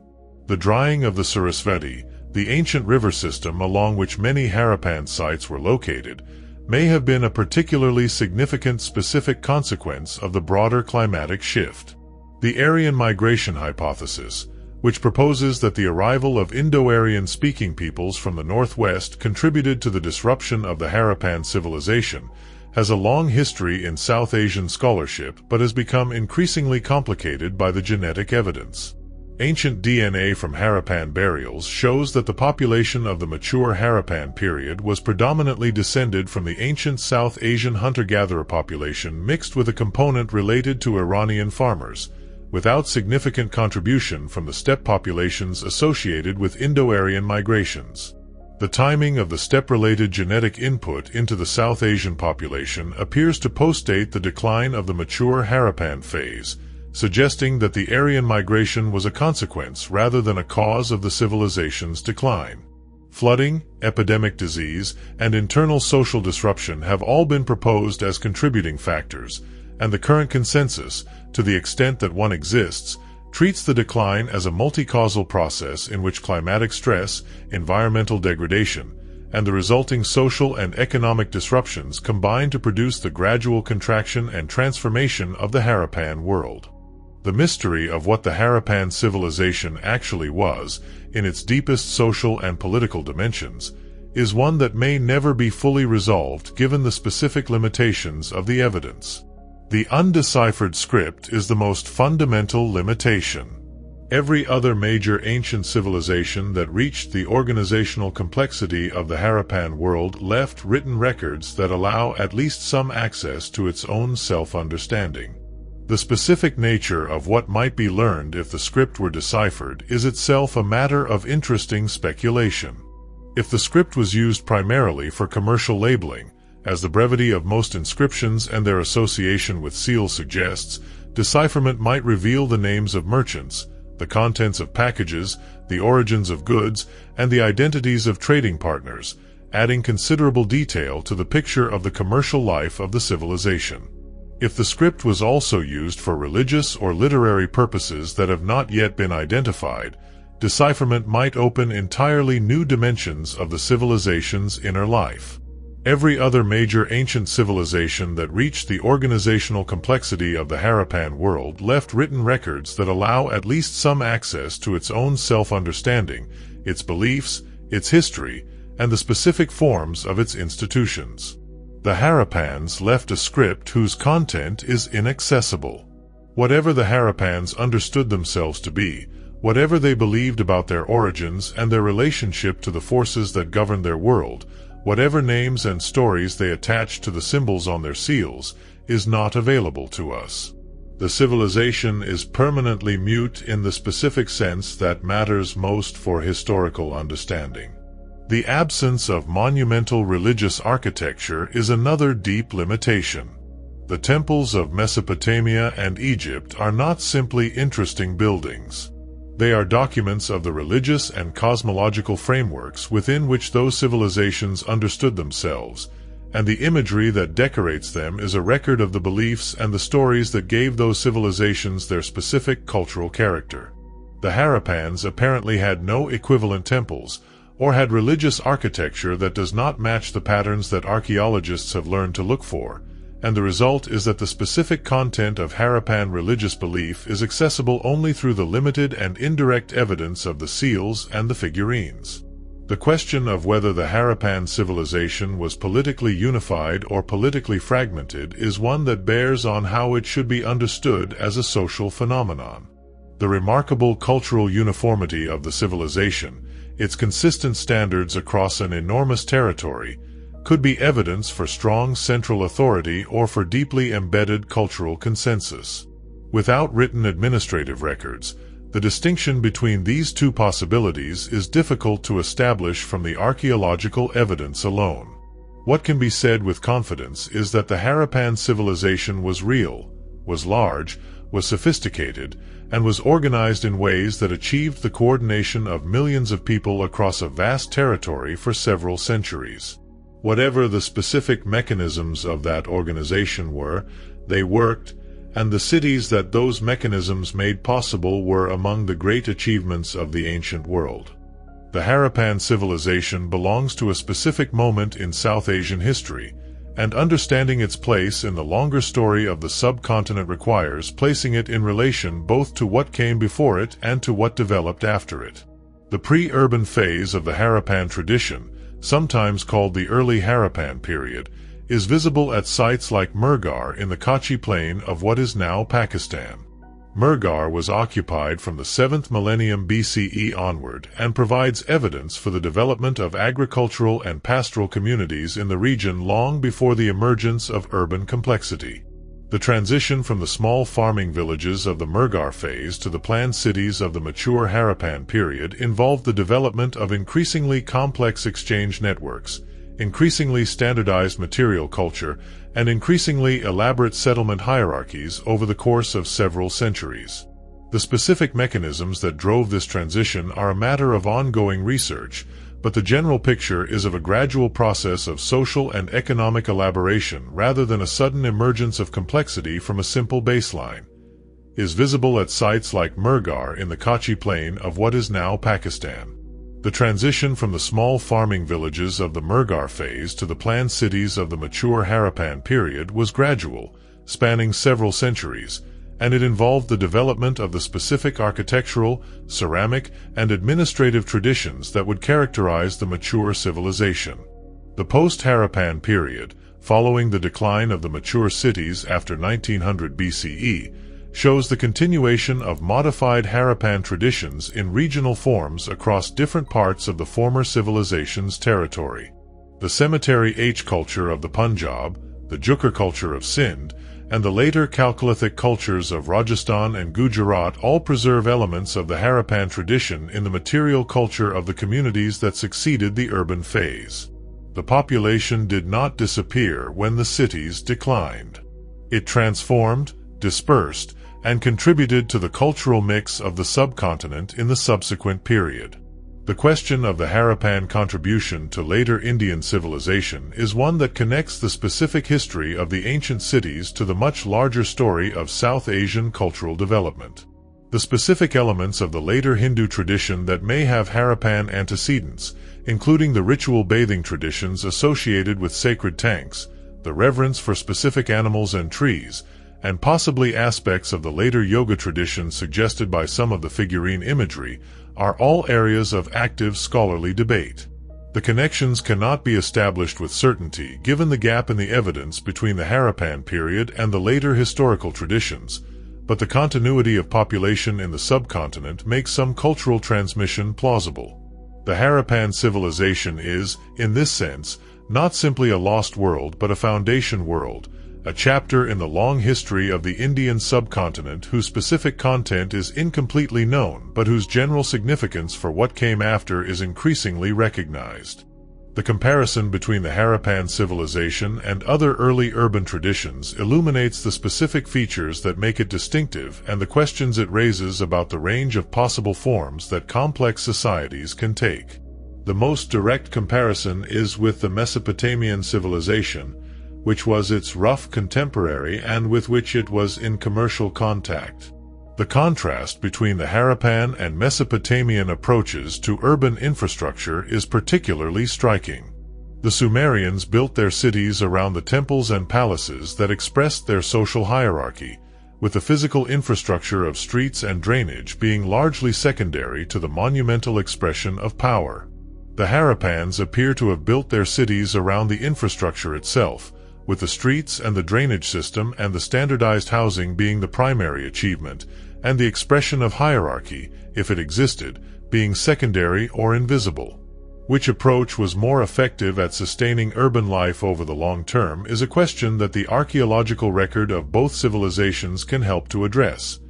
The drying of the Sarasvati, the ancient river system along which many Harappan sites were located, may have been a particularly significant specific consequence of the broader climatic shift. The Aryan migration hypothesis, which proposes that the arrival of Indo-Aryan-speaking peoples from the northwest contributed to the disruption of the Harappan civilization, has a long history in South Asian scholarship but has become increasingly complicated by the genetic evidence. Ancient DNA from Harappan burials shows that the population of the mature Harappan period was predominantly descended from the ancient South Asian hunter-gatherer population mixed with a component related to Iranian farmers, without significant contribution from the steppe populations associated with Indo-Aryan migrations. The timing of the steppe-related genetic input into the South Asian population appears to postdate the decline of the mature Harappan phase, suggesting that the Aryan migration was a consequence rather than a cause of the civilization's decline. Flooding, epidemic disease, and internal social disruption have all been proposed as contributing factors, and the current consensus, to the extent that one exists, treats the decline as a multi-causal process in which climatic stress, environmental degradation, and the resulting social and economic disruptions combine to produce the gradual contraction and transformation of the Harappan world. The mystery of what the Harappan civilization actually was, in its deepest social and political dimensions, is one that may never be fully resolved given the specific limitations of the evidence. The undeciphered script is the most fundamental limitation. Every other major ancient civilization that reached the organizational complexity of the Harappan world left written records that allow at least some access to its own self-understanding. The specific nature of what might be learned if the script were deciphered is itself a matter of interesting speculation. If the script was used primarily for commercial labeling, as the brevity of most inscriptions and their association with seals suggests, decipherment might reveal the names of merchants, the contents of packages, the origins of goods, and the identities of trading partners, adding considerable detail to the picture of the commercial life of the civilization. If the script was also used for religious or literary purposes that have not yet been identified, decipherment might open entirely new dimensions of the civilization's inner life. Every other major ancient civilization that reached the organizational complexity of the Harappan world left written records that allow at least some access to its own self-understanding, its beliefs, its history, and the specific forms of its institutions. The Harappans left a script whose content is inaccessible. Whatever the Harappans understood themselves to be, whatever they believed about their origins and their relationship to the forces that govern their world, whatever names and stories they attached to the symbols on their seals, is not available to us. The civilization is permanently mute in the specific sense that matters most for historical understanding. The absence of monumental religious architecture is another deep limitation. The temples of Mesopotamia and Egypt are not simply interesting buildings. They are documents of the religious and cosmological frameworks within which those civilizations understood themselves, and the imagery that decorates them is a record of the beliefs and the stories that gave those civilizations their specific cultural character. The Harappans apparently had no equivalent temples, or had religious architecture that does not match the patterns that archaeologists have learned to look for, and the result is that the specific content of Harappan religious belief is accessible only through the limited and indirect evidence of the seals and the figurines. The question of whether the Harappan civilization was politically unified or politically fragmented is one that bears on how it should be understood as a social phenomenon. The remarkable cultural uniformity of the civilization, its consistent standards across an enormous territory, could be evidence for strong central authority or for deeply embedded cultural consensus. Without written administrative records, the distinction between these two possibilities is difficult to establish from the archaeological evidence alone. What can be said with confidence is that the Harappan civilization was real, was large, was sophisticated, and was organized in ways that achieved the coordination of millions of people across a vast territory for several centuries. Whatever the specific mechanisms of that organization were, they worked, and the cities that those mechanisms made possible were among the great achievements of the ancient world. The Harappan civilization belongs to a specific moment in South Asian history, and understanding its place in the longer story of the subcontinent requires placing it in relation both to what came before it and to what developed after it. The pre-urban phase of the Harappan tradition, sometimes called the early Harappan period, is visible at sites like Mehrgarh in the Kachi plain of what is now Pakistan. Mehrgarh was occupied from the 7th millennium BCE onward and provides evidence for the development of agricultural and pastoral communities in the region long before the emergence of urban complexity. The transition from the small farming villages of the Mehrgarh phase to the planned cities of the mature Harappan period involved the development of increasingly complex exchange networks, increasingly standardized material culture, and increasingly elaborate settlement hierarchies over the course of several centuries. The specific mechanisms that drove this transition are a matter of ongoing research, but the general picture is of a gradual process of social and economic elaboration rather than a sudden emergence of complexity from a simple baseline. Is visible at sites like Mehrgarh in the Kachi plain of what is now Pakistan. The transition from the small farming villages of the Mehrgarh phase to the planned cities of the mature Harappan period was gradual, spanning several centuries, and it involved the development of the specific architectural, ceramic, and administrative traditions that would characterize the mature civilization. The post-Harappan period, following the decline of the mature cities after 1900 BCE, shows the continuation of modified Harappan traditions in regional forms across different parts of the former civilization's territory. The cemetery H culture of the Punjab, the Jukar culture of Sindh, and the later Chalcolithic cultures of Rajasthan and Gujarat all preserve elements of the Harappan tradition in the material culture of the communities that succeeded the urban phase. The population did not disappear when the cities declined. It transformed, dispersed, and contributed to the cultural mix of the subcontinent in the subsequent period. The question of the Harappan contribution to later Indian civilization is one that connects the specific history of the ancient cities to the much larger story of South Asian cultural development. The specific elements of the later Hindu tradition that may have Harappan antecedents, including the ritual bathing traditions associated with sacred tanks, the reverence for specific animals and trees, and possibly aspects of the later yoga tradition suggested by some of the figurine imagery, are all areas of active scholarly debate. The connections cannot be established with certainty given the gap in the evidence between the Harappan period and the later historical traditions, but the continuity of population in the subcontinent makes some cultural transmission plausible. The Harappan civilization is, in this sense, not simply a lost world but a foundation world, a chapter in the long history of the Indian subcontinent whose specific content is incompletely known but whose general significance for what came after is increasingly recognized. The comparison between the Harappan civilization and other early urban traditions illuminates the specific features that make it distinctive and the questions it raises about the range of possible forms that complex societies can take. The most direct comparison is with the Mesopotamian civilization, which was its rough contemporary and with which it was in commercial contact. The contrast between the Harappan and Mesopotamian approaches to urban infrastructure is particularly striking. The Sumerians built their cities around the temples and palaces that expressed their social hierarchy, with the physical infrastructure of streets and drainage being largely secondary to the monumental expression of power. The Harappans appear to have built their cities around the infrastructure itself, with the streets and the drainage system and the standardized housing being the primary achievement, and the expression of hierarchy, if it existed, being secondary or invisible. Which approach was more effective at sustaining urban life over the long term is a question that the archaeological record of both civilizations can help to address.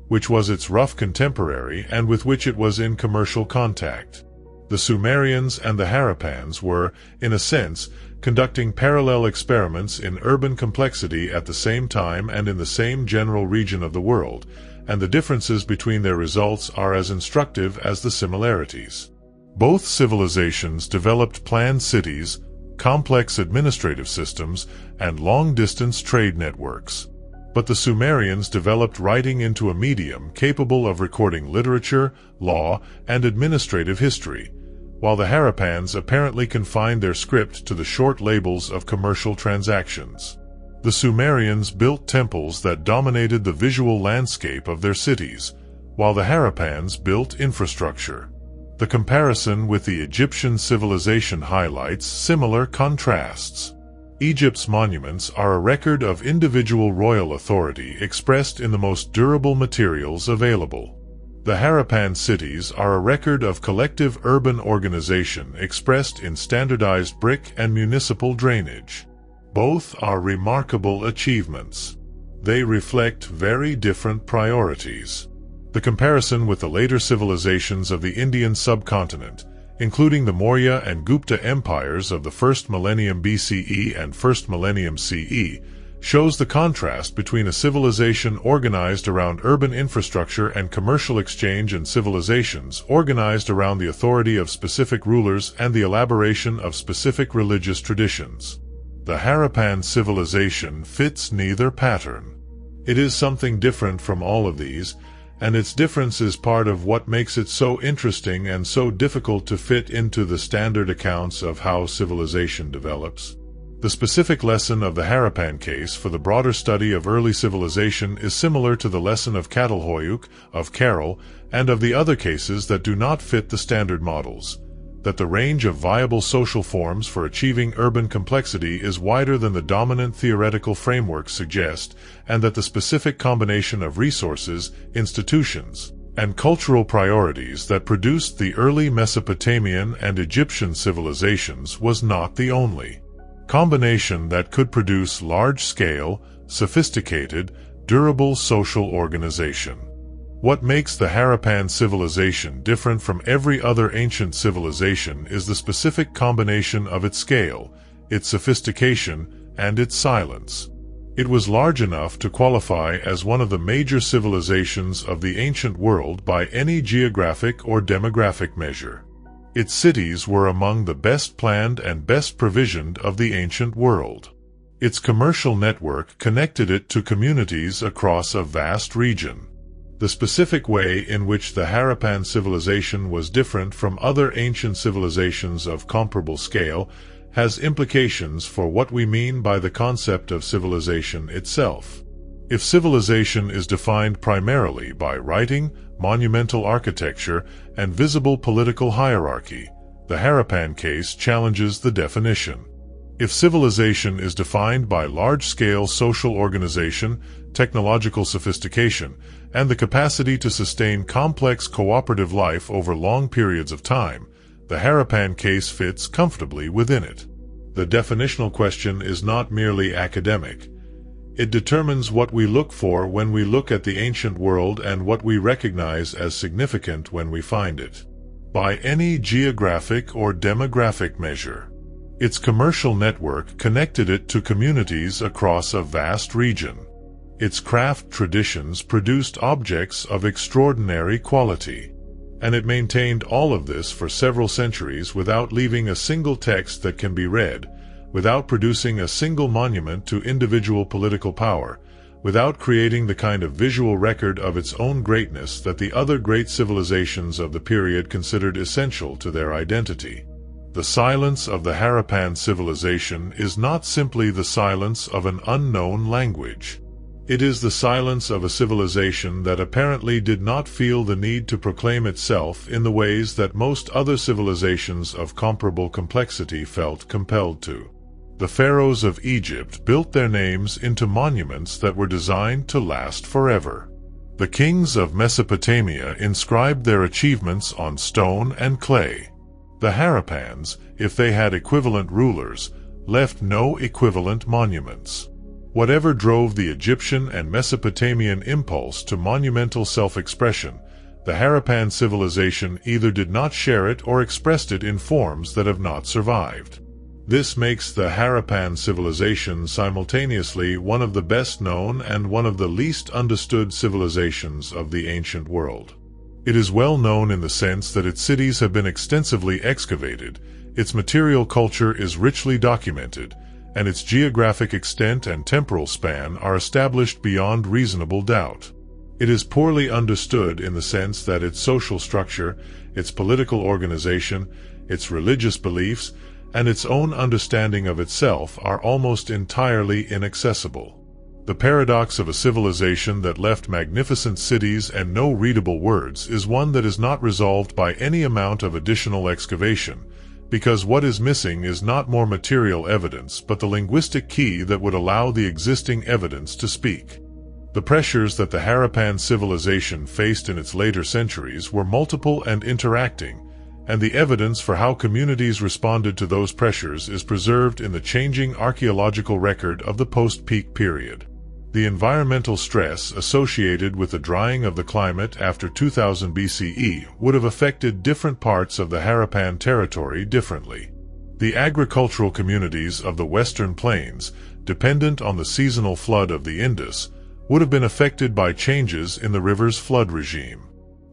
Which was its rough contemporary and with which it was in commercial contact. The Sumerians and the Harappans were, in a sense, conducting parallel experiments in urban complexity at the same time and in the same general region of the world, and the differences between their results are as instructive as the similarities. Both civilizations developed planned cities, complex administrative systems, and long-distance trade networks. But the Sumerians developed writing into a medium capable of recording literature, law, and administrative history, while the Harappans apparently confined their script to the short labels of commercial transactions. The Sumerians built temples that dominated the visual landscape of their cities, while the Harappans built infrastructure. The comparison with the Egyptian civilization highlights similar contrasts. Egypt's monuments are a record of individual royal authority expressed in the most durable materials available. The Harappan cities are a record of collective urban organization expressed in standardized brick and municipal drainage. Both are remarkable achievements. They reflect very different priorities. The comparison with the later civilizations of the Indian subcontinent, including the Maurya and Gupta empires of the 1st millennium BCE and 1st millennium CE, shows the contrast between a civilization organized around urban infrastructure and commercial exchange and civilizations organized around the authority of specific rulers and the elaboration of specific religious traditions. The Harappan civilization fits neither pattern. It is something different from all of these, and its difference is part of what makes it so interesting and so difficult to fit into the standard accounts of how civilization develops. The specific lesson of the Harappan case for the broader study of early civilization is similar to the lesson of Catalhoyuk, of Carroll, and of the other cases that do not fit the standard models, that the range of viable social forms for achieving urban complexity is wider than the dominant theoretical frameworks suggest, and that the specific combination of resources, institutions, and cultural priorities that produced the early Mesopotamian and Egyptian civilizations was not the only combination that could produce large-scale, sophisticated, durable social organization. What makes the Harappan civilization different from every other ancient civilization is the specific combination of its scale, its sophistication, and its silence. It was large enough to qualify as one of the major civilizations of the ancient world by any geographic or demographic measure. Its cities were among the best planned and best provisioned of the ancient world. Its commercial network connected it to communities across a vast region. The specific way in which the Harappan civilization was different from other ancient civilizations of comparable scale has implications for what we mean by the concept of civilization itself. If civilization is defined primarily by writing, monumental architecture, and visible political hierarchy, the Harappan case challenges the definition. If civilization is defined by large-scale social organization, technological sophistication, and the capacity to sustain complex cooperative life over long periods of time, the Harappan case fits comfortably within it. The definitional question is not merely academic. It determines what we look for when we look at the ancient world and what we recognize as significant when we find it. By any geographic or demographic measure, its commercial network connected it to communities across a vast region. Its craft traditions produced objects of extraordinary quality, and it maintained all of this for several centuries without leaving a single text that can be read, without producing a single monument to individual political power, without creating the kind of visual record of its own greatness that the other great civilizations of the period considered essential to their identity. The silence of the Harappan civilization is not simply the silence of an unknown language. It is the silence of a civilization that apparently did not feel the need to proclaim itself in the ways that most other civilizations of comparable complexity felt compelled to. The pharaohs of Egypt built their names into monuments that were designed to last forever. The kings of Mesopotamia inscribed their achievements on stone and clay. The Harappans, if they had equivalent rulers, left no equivalent monuments. Whatever drove the Egyptian and Mesopotamian impulse to monumental self-expression, the Harappan civilization either did not share it or expressed it in forms that have not survived. This makes the Harappan civilization simultaneously one of the best known and one of the least understood civilizations of the ancient world. It is well known in the sense that its cities have been extensively excavated, its material culture is richly documented, and its geographic extent and temporal span are established beyond reasonable doubt. It is poorly understood in the sense that its social structure, its political organization, its religious beliefs, and its own understanding of itself are almost entirely inaccessible. The paradox of a civilization that left magnificent cities and no readable words is one that is not resolved by any amount of additional excavation, because what is missing is not more material evidence but the linguistic key that would allow the existing evidence to speak. The pressures that the Harappan civilization faced in its later centuries were multiple and interacting, and the evidence for how communities responded to those pressures is preserved in the changing archaeological record of the post-peak period. The environmental stress associated with the drying of the climate after 2000 BCE would have affected different parts of the Harappan territory differently. The agricultural communities of the Western Plains, dependent on the seasonal flood of the Indus, would have been affected by changes in the river's flood regime.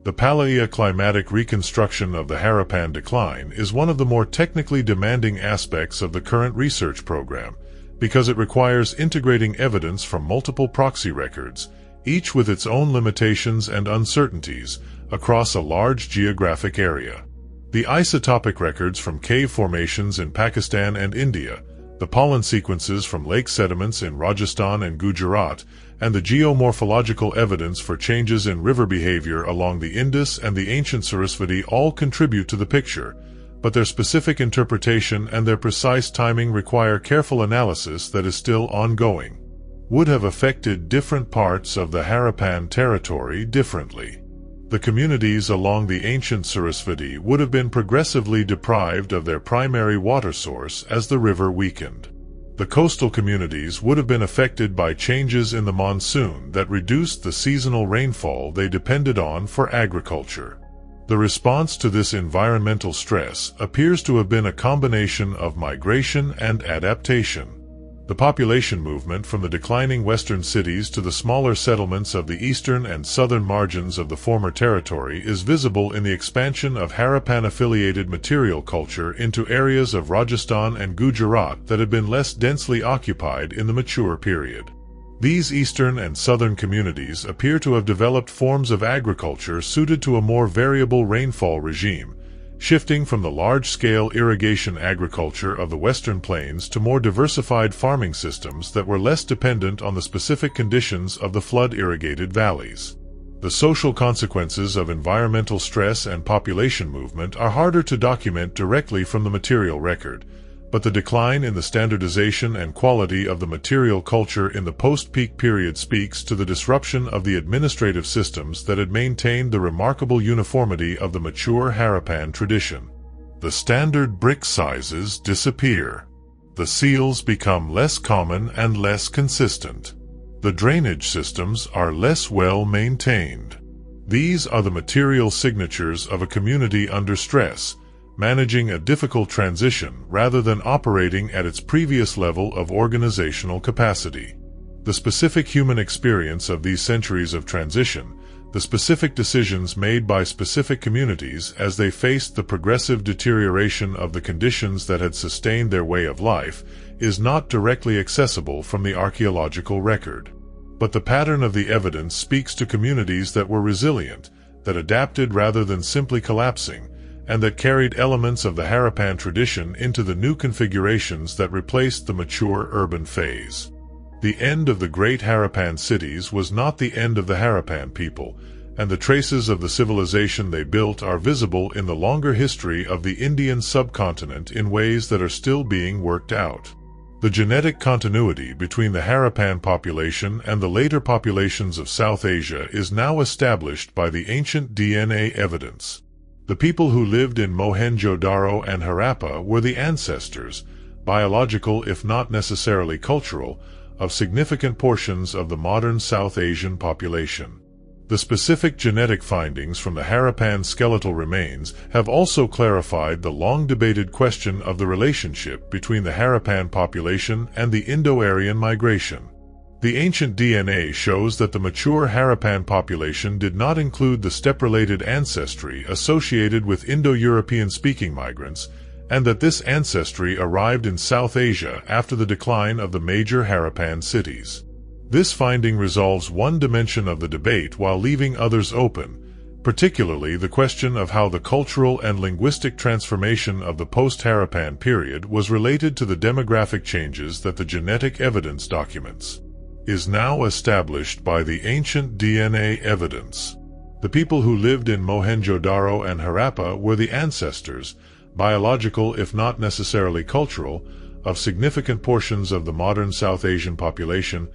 The paleoclimatic reconstruction of the Harappan decline is one of the more technically demanding aspects of the current research program, because it requires integrating evidence from multiple proxy records, each with its own limitations and uncertainties, across a large geographic area. The isotopic records from cave formations in Pakistan and India, the pollen sequences from lake sediments in Rajasthan and Gujarat, and the geomorphological evidence for changes in river behavior along the Indus and the ancient Sarasvati all contribute to the picture, but their specific interpretation and their precise timing require careful analysis that is still ongoing. Would have affected different parts of the Harappan territory differently. The communities along the ancient Sarasvati would have been progressively deprived of their primary water source as the river weakened. The coastal communities would have been affected by changes in the monsoon that reduced the seasonal rainfall they depended on for agriculture. The response to this environmental stress appears to have been a combination of migration and adaptation. The population movement from the declining western cities to the smaller settlements of the eastern and southern margins of the former territory is visible in the expansion of Harappan-affiliated material culture into areas of Rajasthan and Gujarat that had been less densely occupied in the mature period. These eastern and southern communities appear to have developed forms of agriculture suited to a more variable rainfall regime, shifting from the large-scale irrigation agriculture of the western plains to more diversified farming systems that were less dependent on the specific conditions of the flood-irrigated valleys. The social consequences of environmental stress and population movement are harder to document directly from the material record, but the decline in the standardization and quality of the material culture in the post-peak period speaks to the disruption of the administrative systems that had maintained the remarkable uniformity of the mature Harappan tradition. The standard brick sizes disappear. The seals become less common and less consistent. The drainage systems are less well maintained. These are the material signatures of a community under stress, managing a difficult transition rather than operating at its previous level of organizational capacity. The specific human experience of these centuries of transition, the specific decisions made by specific communities as they faced the progressive deterioration of the conditions that had sustained their way of life, is not directly accessible from the archaeological record. But the pattern of the evidence speaks to communities that were resilient, that adapted rather than simply collapsing, and that carried elements of the Harappan tradition into the new configurations that replaced the mature urban phase. The end of the great Harappan cities was not the end of the Harappan people, and the traces of the civilization they built are visible in the longer history of the Indian subcontinent in ways that are still being worked out. The genetic continuity between the Harappan population and the later populations of South Asia is now established by the ancient DNA evidence. The people who lived in Mohenjo-Daro and Harappa were the ancestors, biological if not necessarily cultural, of significant portions of the modern South Asian population. The specific genetic findings from the Harappan skeletal remains have also clarified the long-debated question of the relationship between the Harappan population and the Indo-Aryan migration. The ancient DNA shows that the mature Harappan population did not include the steppe-related ancestry associated with Indo-European-speaking migrants, and that this ancestry arrived in South Asia after the decline of the major Harappan cities. This finding resolves one dimension of the debate while leaving others open, particularly the question of how the cultural and linguistic transformation of the post-Harappan period was related to the demographic changes that the genetic evidence documents. Is now established by the ancient DNA evidence. The people who lived in Mohenjo-Daro and Harappa were the ancestors, biological if not necessarily cultural, of significant portions of the modern South Asian population,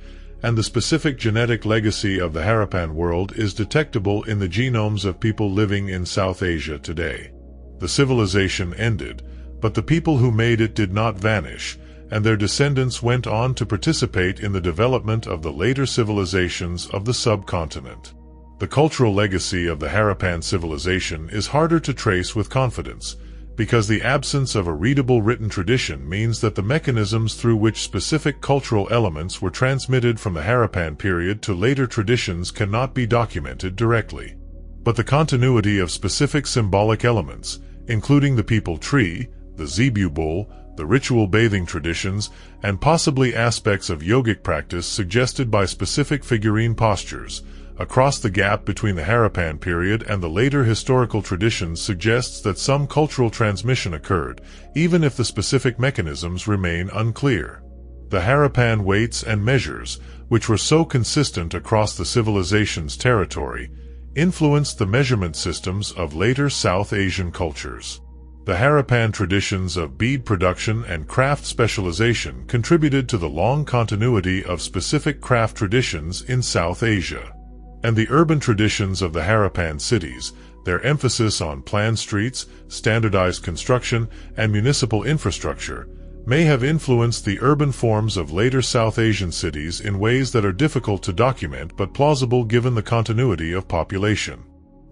and the specific genetic legacy of the Harappan world is detectable in the genomes of people living in South Asia today. The civilization ended, but the people who made it did not vanish, and their descendants went on to participate in the development of the later civilizations of the subcontinent. The cultural legacy of the Harappan civilization is harder to trace with confidence, because the absence of a readable written tradition means that the mechanisms through which specific cultural elements were transmitted from the Harappan period to later traditions cannot be documented directly. But the continuity of specific symbolic elements, including the people tree, the zebu bull, the ritual bathing traditions, and possibly aspects of yogic practice suggested by specific figurine postures, across the gap between the Harappan period and the later historical traditions suggests that some cultural transmission occurred, even if the specific mechanisms remain unclear. The Harappan weights and measures, which were so consistent across the civilization's territory, influenced the measurement systems of later South Asian cultures. The Harappan traditions of bead production and craft specialization contributed to the long continuity of specific craft traditions in South Asia. And the urban traditions of the Harappan cities, their emphasis on planned streets, standardized construction, and municipal infrastructure, may have influenced the urban forms of later South Asian cities in ways that are difficult to document but plausible given the continuity of population.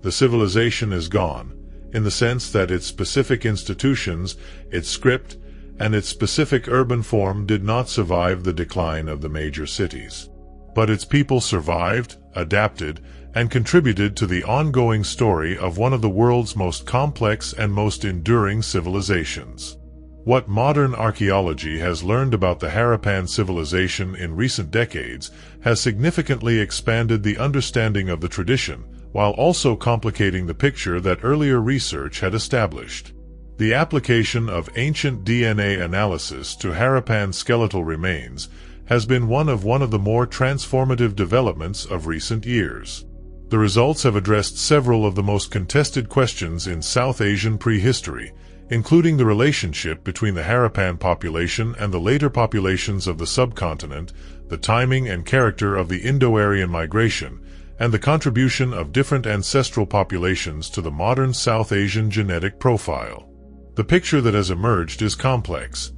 The civilization is gone, in the sense that its specific institutions, its script, and its specific urban form did not survive the decline of the major cities. But its people survived, adapted, and contributed to the ongoing story of one of the world's most complex and most enduring civilizations. What modern archaeology has learned about the Harappan civilization in recent decades has significantly expanded the understanding of the tradition, while also complicating the picture that earlier research had established. The application of ancient DNA analysis to Harappan skeletal remains has been one of the more transformative developments of recent years. The results have addressed several of the most contested questions in South Asian prehistory, including the relationship between the Harappan population and the later populations of the subcontinent, the timing and character of the Indo-Aryan migration, and the contribution of different ancestral populations to the modern South Asian genetic profile. The picture that has emerged is complex.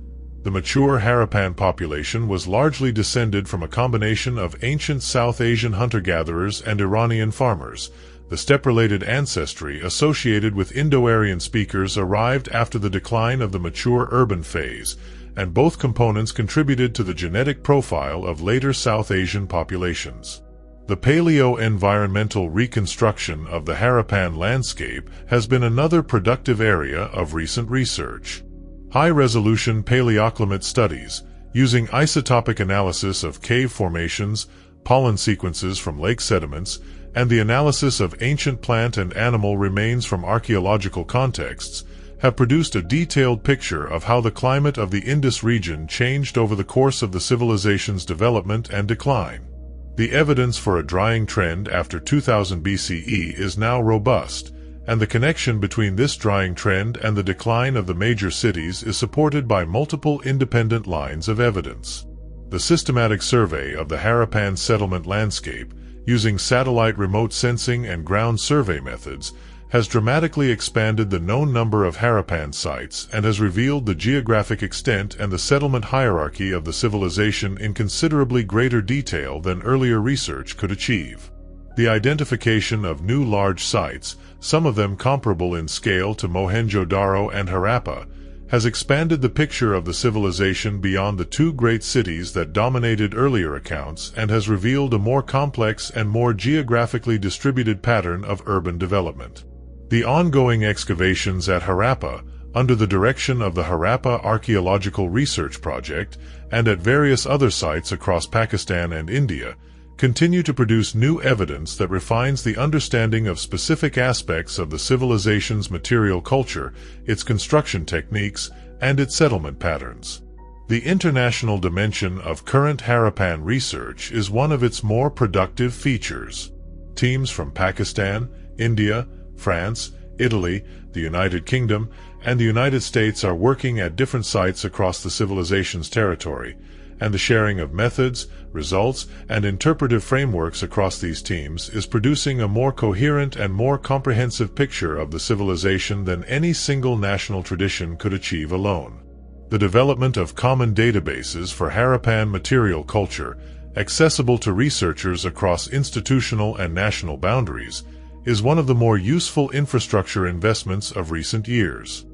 The mature Harappan population was largely descended from a combination of ancient South Asian hunter-gatherers and Iranian farmers. The steppe-related ancestry associated with Indo-Aryan speakers arrived after the decline of the mature urban phase, and both components contributed to the genetic profile of later South Asian populations. The paleo-environmental reconstruction of the Harappan landscape has been another productive area of recent research. High-resolution paleoclimate studies, using isotopic analysis of cave formations, pollen sequences from lake sediments, and the analysis of ancient plant and animal remains from archaeological contexts, have produced a detailed picture of how the climate of the Indus region changed over the course of the civilization's development and decline. The evidence for a drying trend after 2000 BCE is now robust, and the connection between this drying trend and the decline of the major cities is supported by multiple independent lines of evidence. The systematic survey of the Harappan settlement landscape, using satellite remote sensing and ground survey methods, has dramatically expanded the known number of Harappan sites and has revealed the geographic extent and the settlement hierarchy of the civilization in considerably greater detail than earlier research could achieve. The identification of new large sites, some of them comparable in scale to Mohenjo-Daro and Harappa, has expanded the picture of the civilization beyond the two great cities that dominated earlier accounts and has revealed a more complex and more geographically distributed pattern of urban development. The ongoing excavations at Harappa, under the direction of the Harappa Archaeological Research Project, and at various other sites across Pakistan and India, continue to produce new evidence that refines the understanding of specific aspects of the civilization's material culture, its construction techniques, and its settlement patterns. The international dimension of current Harappan research is one of its more productive features. Teams from Pakistan, India, France, Italy, the United Kingdom, and the United States are working at different sites across the civilization's territory, and the sharing of methods, results, and interpretive frameworks across these teams is producing a more coherent and more comprehensive picture of the civilization than any single national tradition could achieve alone. The development of common databases for Harappan material culture, accessible to researchers across institutional and national boundaries, is one of the more useful infrastructure investments of recent years.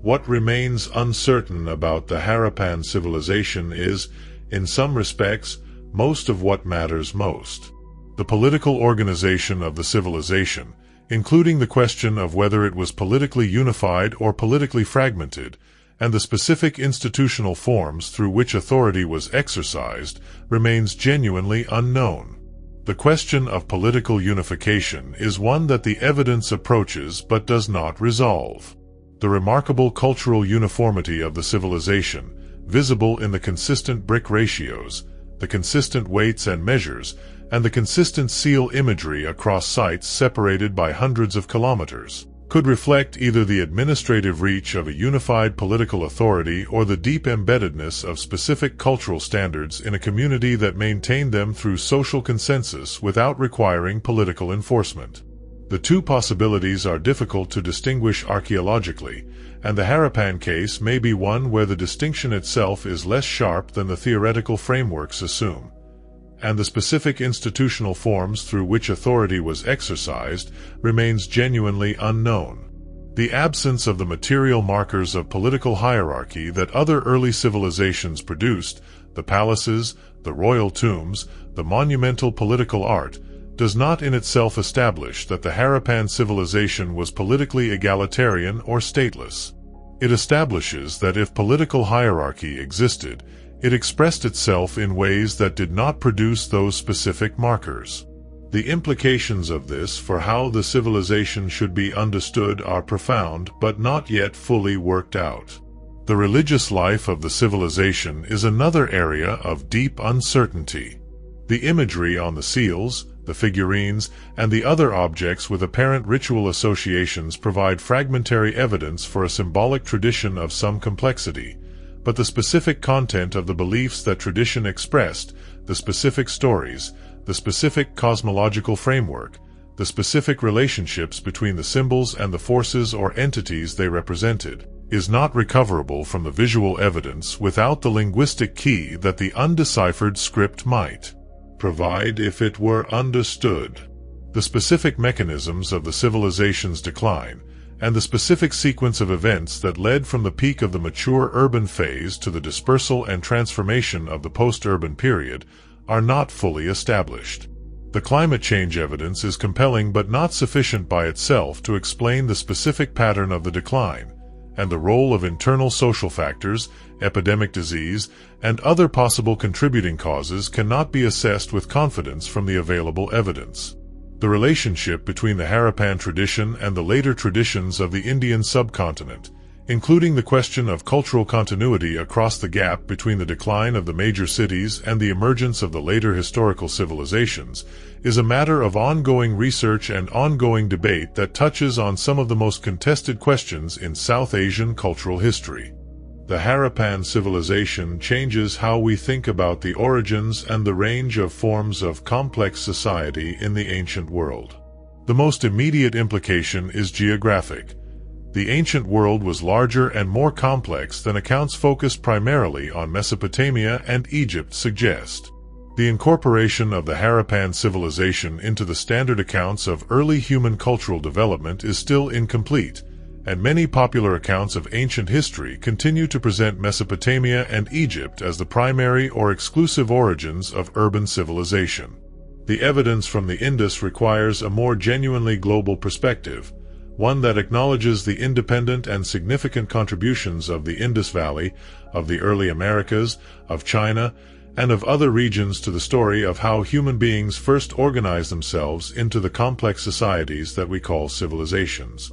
What remains uncertain about the Harappan civilization is, in some respects, most of what matters most. The political organization of the civilization, including the question of whether it was politically unified or politically fragmented, and the specific institutional forms through which authority was exercised, remains genuinely unknown. The question of political unification is one that the evidence approaches but does not resolve. The remarkable cultural uniformity of the civilization, visible in the consistent brick ratios, the consistent weights and measures, and the consistent seal imagery across sites separated by hundreds of kilometers, could reflect either the administrative reach of a unified political authority or the deep embeddedness of specific cultural standards in a community that maintained them through social consensus without requiring political enforcement. The two possibilities are difficult to distinguish archaeologically, and the Harappan case may be one where the distinction itself is less sharp than the theoretical frameworks assume, and the specific institutional forms through which authority was exercised remains genuinely unknown. The absence of the material markers of political hierarchy that other early civilizations produced, the palaces, the royal tombs, the monumental political art, does not in itself establish that the Harappan civilization was politically egalitarian or stateless. It establishes that if political hierarchy existed, it expressed itself in ways that did not produce those specific markers. The implications of this for how the civilization should be understood are profound but not yet fully worked out. The religious life of the civilization is another area of deep uncertainty. The imagery on the seals, the figurines, and the other objects with apparent ritual associations provide fragmentary evidence for a symbolic tradition of some complexity, but the specific content of the beliefs that tradition expressed, the specific stories, the specific cosmological framework, the specific relationships between the symbols and the forces or entities they represented, is not recoverable from the visual evidence without the linguistic key that the undeciphered script might provide if it were understood. The specific mechanisms of the civilization's decline, and the specific sequence of events that led from the peak of the mature urban phase to the dispersal and transformation of the post-urban period, are not fully established. The climate change evidence is compelling but not sufficient by itself to explain the specific pattern of the decline, and the role of internal social factors, epidemic disease, and other possible contributing causes cannot be assessed with confidence from the available evidence. The relationship between the Harappan tradition and the later traditions of the Indian subcontinent, including the question of cultural continuity across the gap between the decline of the major cities and the emergence of the later historical civilizations, is a matter of ongoing research and ongoing debate that touches on some of the most contested questions in South Asian cultural history. The Harappan civilization changes how we think about the origins and the range of forms of complex society in the ancient world. The most immediate implication is geographic. The ancient world was larger and more complex than accounts focused primarily on Mesopotamia and Egypt suggest. The incorporation of the Harappan civilization into the standard accounts of early human cultural development is still incomplete, and many popular accounts of ancient history continue to present Mesopotamia and Egypt as the primary or exclusive origins of urban civilization. The evidence from the Indus requires a more genuinely global perspective, one that acknowledges the independent and significant contributions of the Indus Valley, of the early Americas, of China, and of other regions to the story of how human beings first organized themselves into the complex societies that we call civilizations.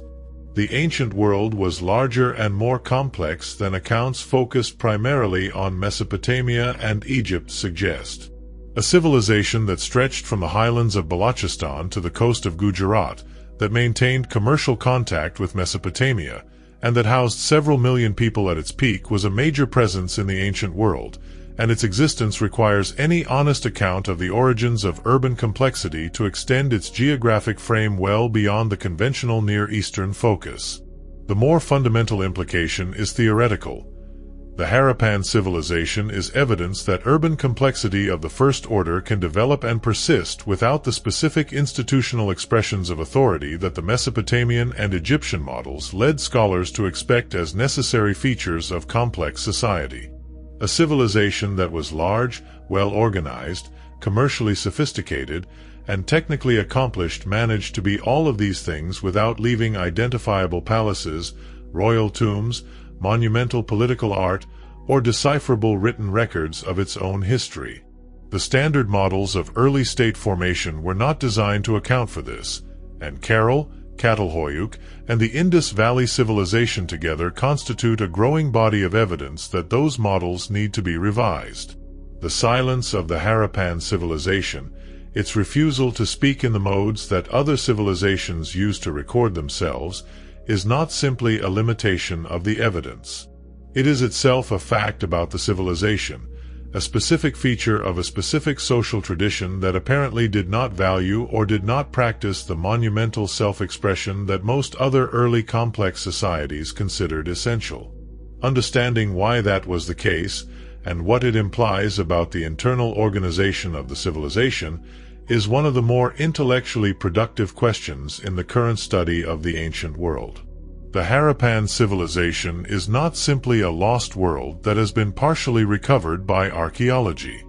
The ancient world was larger and more complex than accounts focused primarily on Mesopotamia and Egypt suggest. A civilization that stretched from the highlands of Balochistan to the coast of Gujarat, that maintained commercial contact with Mesopotamia, and that housed several million people at its peak was a major presence in the ancient world, and its existence requires any honest account of the origins of urban complexity to extend its geographic frame well beyond the conventional Near Eastern focus. The more fundamental implication is theoretical. The Harappan civilization is evidence that urban complexity of the first order can develop and persist without the specific institutional expressions of authority that the Mesopotamian and Egyptian models led scholars to expect as necessary features of complex society. A civilization that was large, well-organized, commercially sophisticated, and technically accomplished managed to be all of these things without leaving identifiable palaces, royal tombs, monumental political art, or decipherable written records of its own history. The standard models of early state formation were not designed to account for this, and Carroll, Catalhoyuk, and the Indus Valley Civilization together constitute a growing body of evidence that those models need to be revised. The silence of the Harappan civilization, its refusal to speak in the modes that other civilizations use to record themselves, is not simply a limitation of the evidence. It is itself a fact about the civilization, a specific feature of a specific social tradition that apparently did not value or did not practice the monumental self-expression that most other early complex societies considered essential. Understanding why that was the case, and what it implies about the internal organization of the civilization, is one of the more intellectually productive questions in the current study of the ancient world. The Harappan civilization is not simply a lost world that has been partially recovered by archaeology.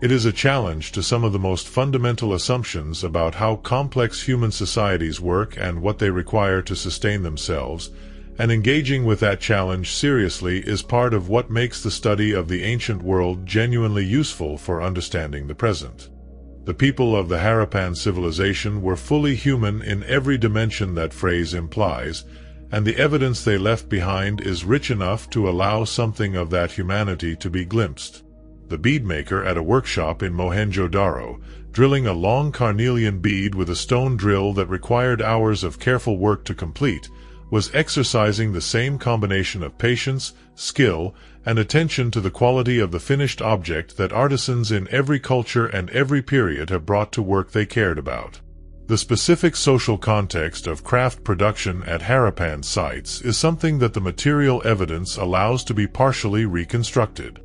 It is a challenge to some of the most fundamental assumptions about how complex human societies work and what they require to sustain themselves, and engaging with that challenge seriously is part of what makes the study of the ancient world genuinely useful for understanding the present. The people of the Harappan civilization were fully human in every dimension that phrase implies, and the evidence they left behind is rich enough to allow something of that humanity to be glimpsed. The beadmaker at a workshop in Mohenjo-Daro, drilling a long carnelian bead with a stone drill that required hours of careful work to complete, was exercising the same combination of patience, skill, and attention to the quality of the finished object that artisans in every culture and every period have brought to work they cared about. The specific social context of craft production at Harappan sites is something that the material evidence allows to be partially reconstructed.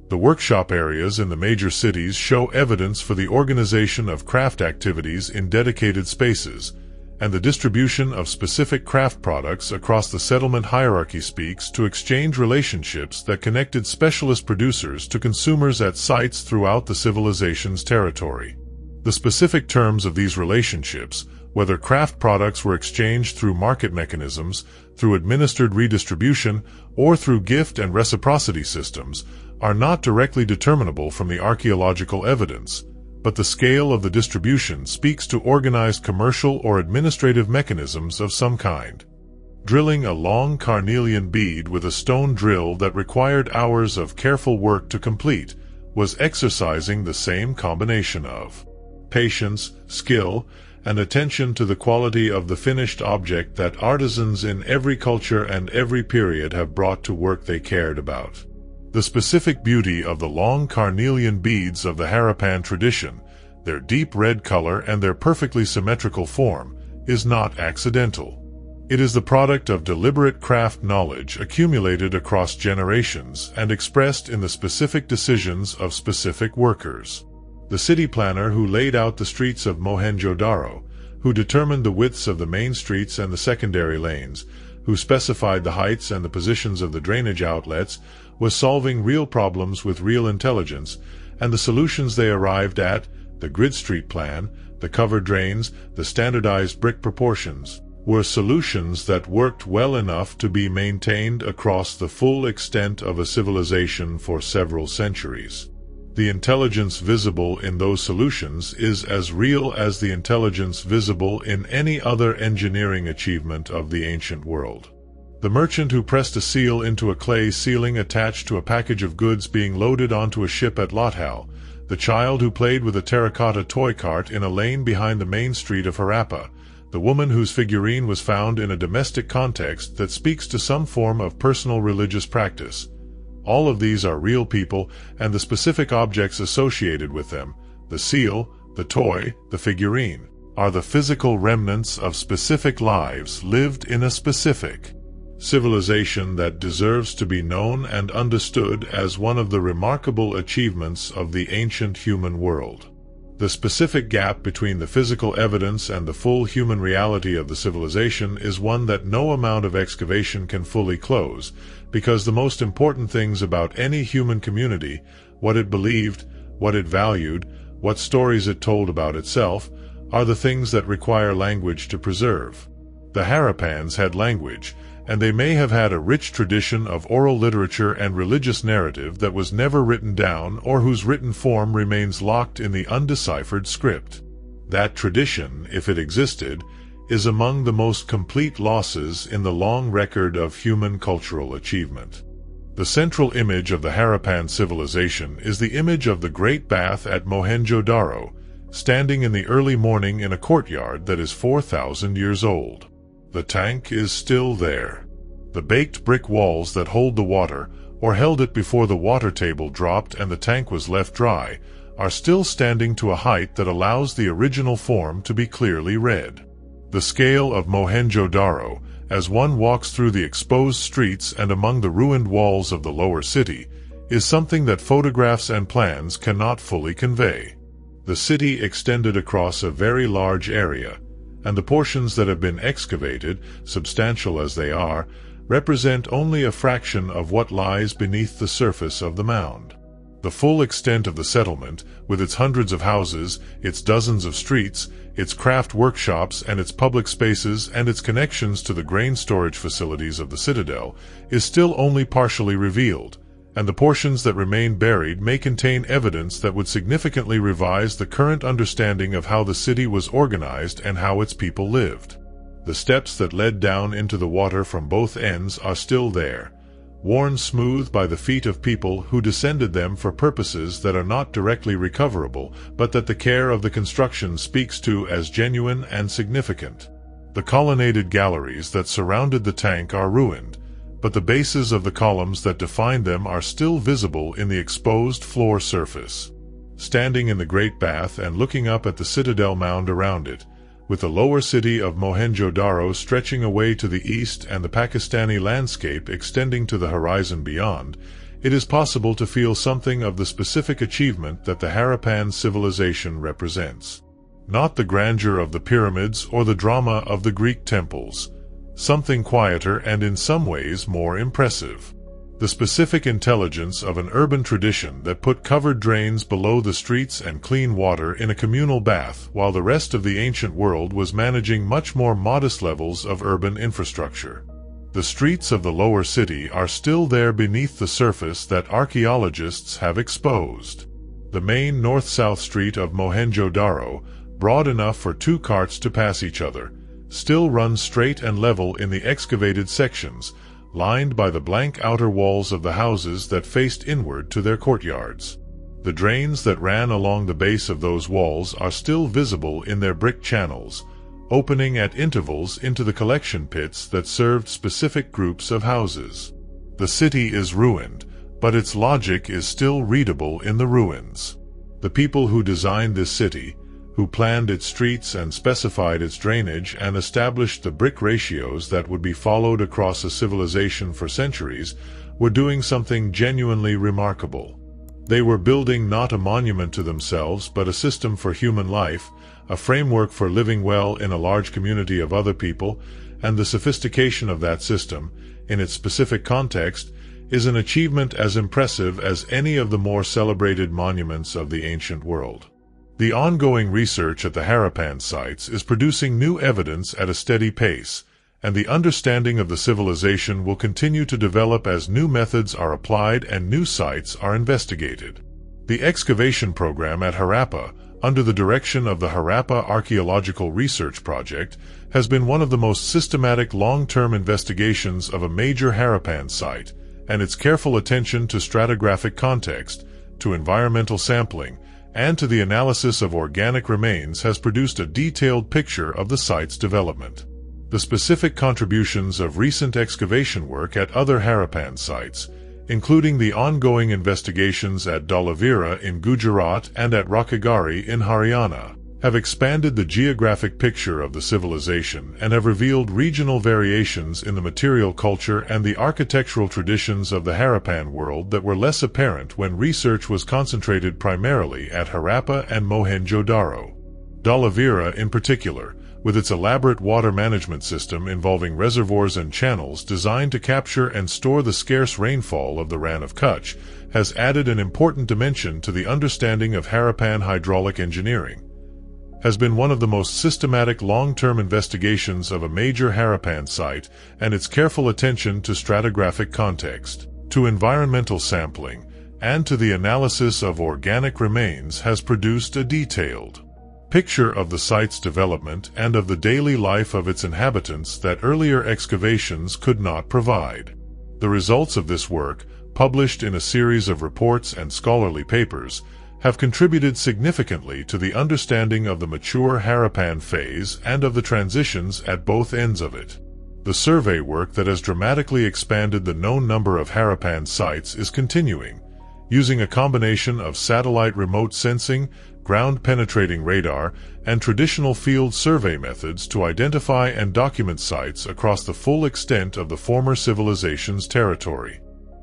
The workshop areas in the major cities show evidence for the organization of craft activities in dedicated spaces, and the distribution of specific craft products across the settlement hierarchy speaks to exchange relationships that connected specialist producers to consumers at sites throughout the civilization's territory. The specific terms of these relationships, whether craft products were exchanged through market mechanisms, through administered redistribution, or through gift and reciprocity systems, are not directly determinable from the archaeological evidence, but the scale of the distribution speaks to organized commercial or administrative mechanisms of some kind. Drilling a long carnelian bead with a stone drill that required hours of careful work to complete was exercising the same combination of patience, skill, and attention to the quality of the finished object that artisans in every culture and every period have brought to work they cared about. The specific beauty of the long carnelian beads of the Harappan tradition, their deep red color and their perfectly symmetrical form, is not accidental. It is the product of deliberate craft knowledge accumulated across generations and expressed in the specific decisions of specific workers. The city planner who laid out the streets of Mohenjo-Daro, who determined the widths of the main streets and the secondary lanes, who specified the heights and the positions of the drainage outlets, was solving real problems with real intelligence, and the solutions they arrived at, the grid street plan, the covered drains, the standardized brick proportions, were solutions that worked well enough to be maintained across the full extent of a civilization for several centuries. The intelligence visible in those solutions is as real as the intelligence visible in any other engineering achievement of the ancient world. The merchant who pressed a seal into a clay ceiling attached to a package of goods being loaded onto a ship at Lothal, the child who played with a terracotta toy cart in a lane behind the main street of Harappa, the woman whose figurine was found in a domestic context that speaks to some form of personal religious practice. All of these are real people, and the specific objects associated with them, the seal, the toy, the figurine, are the physical remnants of specific lives lived in a specific civilization that deserves to be known and understood as one of the remarkable achievements of the ancient human world. The specific gap between the physical evidence and the full human reality of the civilization is one that no amount of excavation can fully close, because the most important things about any human community, what it believed, what it valued, what stories it told about itself, are the things that require language to preserve. The Harappans had language, and they may have had a rich tradition of oral literature and religious narrative that was never written down or whose written form remains locked in the undeciphered script. That tradition, if it existed, is among the most complete losses in the long record of human cultural achievement. The central image of the Harappan civilization is the image of the Great Bath at Mohenjo-Daro, standing in the early morning in a courtyard that is 4,000 years old. The tank is still there. The baked brick walls that hold the water, or held it before the water table dropped and the tank was left dry, are still standing to a height that allows the original form to be clearly read. The scale of Mohenjo-Daro, as one walks through the exposed streets and among the ruined walls of the lower city, is something that photographs and plans cannot fully convey. The city extended across a very large area, and the portions that have been excavated, substantial as they are, represent only a fraction of what lies beneath the surface of the mound. The full extent of the settlement, with its hundreds of houses, its dozens of streets, its craft workshops and its public spaces and its connections to the grain storage facilities of the citadel, is still only partially revealed, and the portions that remain buried may contain evidence that would significantly revise the current understanding of how the city was organized and how its people lived. The steps that led down into the water from both ends are still there, worn smooth by the feet of people who descended them for purposes that are not directly recoverable, but that the care of the construction speaks to as genuine and significant. The colonnaded galleries that surrounded the tank are ruined, but the bases of the columns that define them are still visible in the exposed floor surface. Standing in the Great Bath and looking up at the citadel mound around it, with the lower city of Mohenjo-Daro stretching away to the east and the Pakistani landscape extending to the horizon beyond, it is possible to feel something of the specific achievement that the Harappan civilization represents. Not the grandeur of the pyramids or the drama of the Greek temples. Something quieter and in some ways more impressive. The specific intelligence of an urban tradition that put covered drains below the streets and clean water in a communal bath, while the rest of the ancient world was managing much more modest levels of urban infrastructure. The streets of the lower city are still there beneath the surface that archaeologists have exposed. The main north-south street of Mohenjo-Daro, broad enough for 2 carts to pass each other, still runs straight and level in the excavated sections, lined by the blank outer walls of the houses that faced inward to their courtyards. The drains that ran along the base of those walls are still visible in their brick channels, opening at intervals into the collection pits that served specific groups of houses. The city is ruined, but its logic is still readable in the ruins. The people who designed this city, who planned its streets and specified its drainage and established the brick ratios that would be followed across a civilization for centuries, were doing something genuinely remarkable. They were building not a monument to themselves but a system for human life, a framework for living well in a large community of other people, and the sophistication of that system, in its specific context, is an achievement as impressive as any of the more celebrated monuments of the ancient world. The ongoing research at the Harappan sites is producing new evidence at a steady pace, and the understanding of the civilization will continue to develop as new methods are applied and new sites are investigated. The excavation program at Harappa, under the direction of the Harappa Archaeological Research Project, has been one of the most systematic long-term investigations of a major Harappan site, and its careful attention to stratigraphic context, to environmental sampling, and to the analysis of organic remains has produced a detailed picture of the site's development. The specific contributions of recent excavation work at other Harappan sites, including the ongoing investigations at Dhalavira in Gujarat and at Rakhigarhi in Haryana, have expanded the geographic picture of the civilization and have revealed regional variations in the material culture and the architectural traditions of the Harappan world that were less apparent when research was concentrated primarily at Harappa and Mohenjo-Daro. Dhalavira in particular, with its elaborate water management system involving reservoirs and channels designed to capture and store the scarce rainfall of the Rann of Kutch, has added an important dimension to the understanding of Harappan hydraulic engineering, has been one of the most systematic long-term investigations of a major Harappan site, and its careful attention to stratigraphic context, to environmental sampling, and to the analysis of organic remains has produced a detailed picture of the site's development and of the daily life of its inhabitants that earlier excavations could not provide. The results of this work, published in a series of reports and scholarly papers, have contributed significantly to the understanding of the mature Harappan phase and of the transitions at both ends of it. The survey work that has dramatically expanded the known number of Harappan sites is continuing, using a combination of satellite remote sensing, ground-penetrating radar, and traditional field survey methods to identify and document sites across the full extent of the former civilization's territory.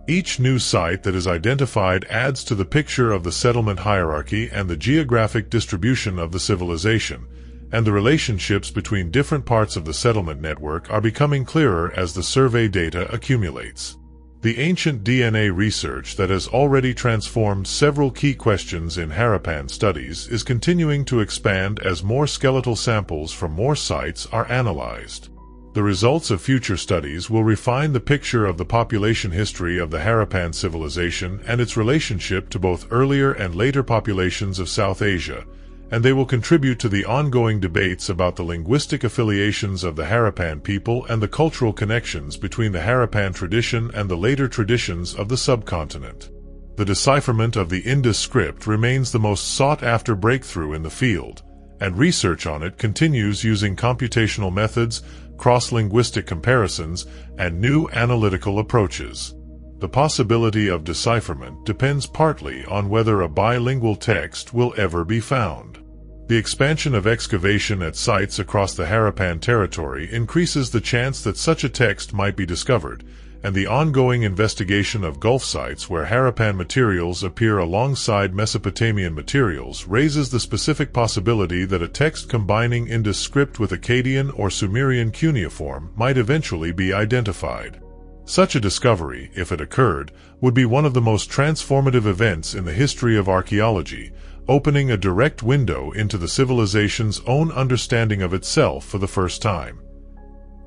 Each new site that is identified adds to the picture of the settlement hierarchy and the geographic distribution of the civilization, and the relationships between different parts of the settlement network are becoming clearer as the survey data accumulates. The ancient DNA research that has already transformed several key questions in Harappan studies is continuing to expand as more skeletal samples from more sites are analyzed. The results of future studies will refine the picture of the population history of the Harappan civilization and its relationship to both earlier and later populations of South Asia, and they will contribute to the ongoing debates about the linguistic affiliations of the Harappan people and the cultural connections between the Harappan tradition and the later traditions of the subcontinent. The decipherment of the Indus script remains the most sought-after breakthrough in the field, and research on it continues using computational methods, cross-linguistic comparisons, and new analytical approaches. The possibility of decipherment depends partly on whether a bilingual text will ever be found. The expansion of excavation at sites across the Harappan territory increases the chance that such a text might be discovered, and the ongoing investigation of Gulf sites where Harappan materials appear alongside Mesopotamian materials raises the specific possibility that a text combining Indus script with Akkadian or Sumerian cuneiform might eventually be identified. Such a discovery, if it occurred, would be one of the most transformative events in the history of archaeology, opening a direct window into the civilization's own understanding of itself for the first time.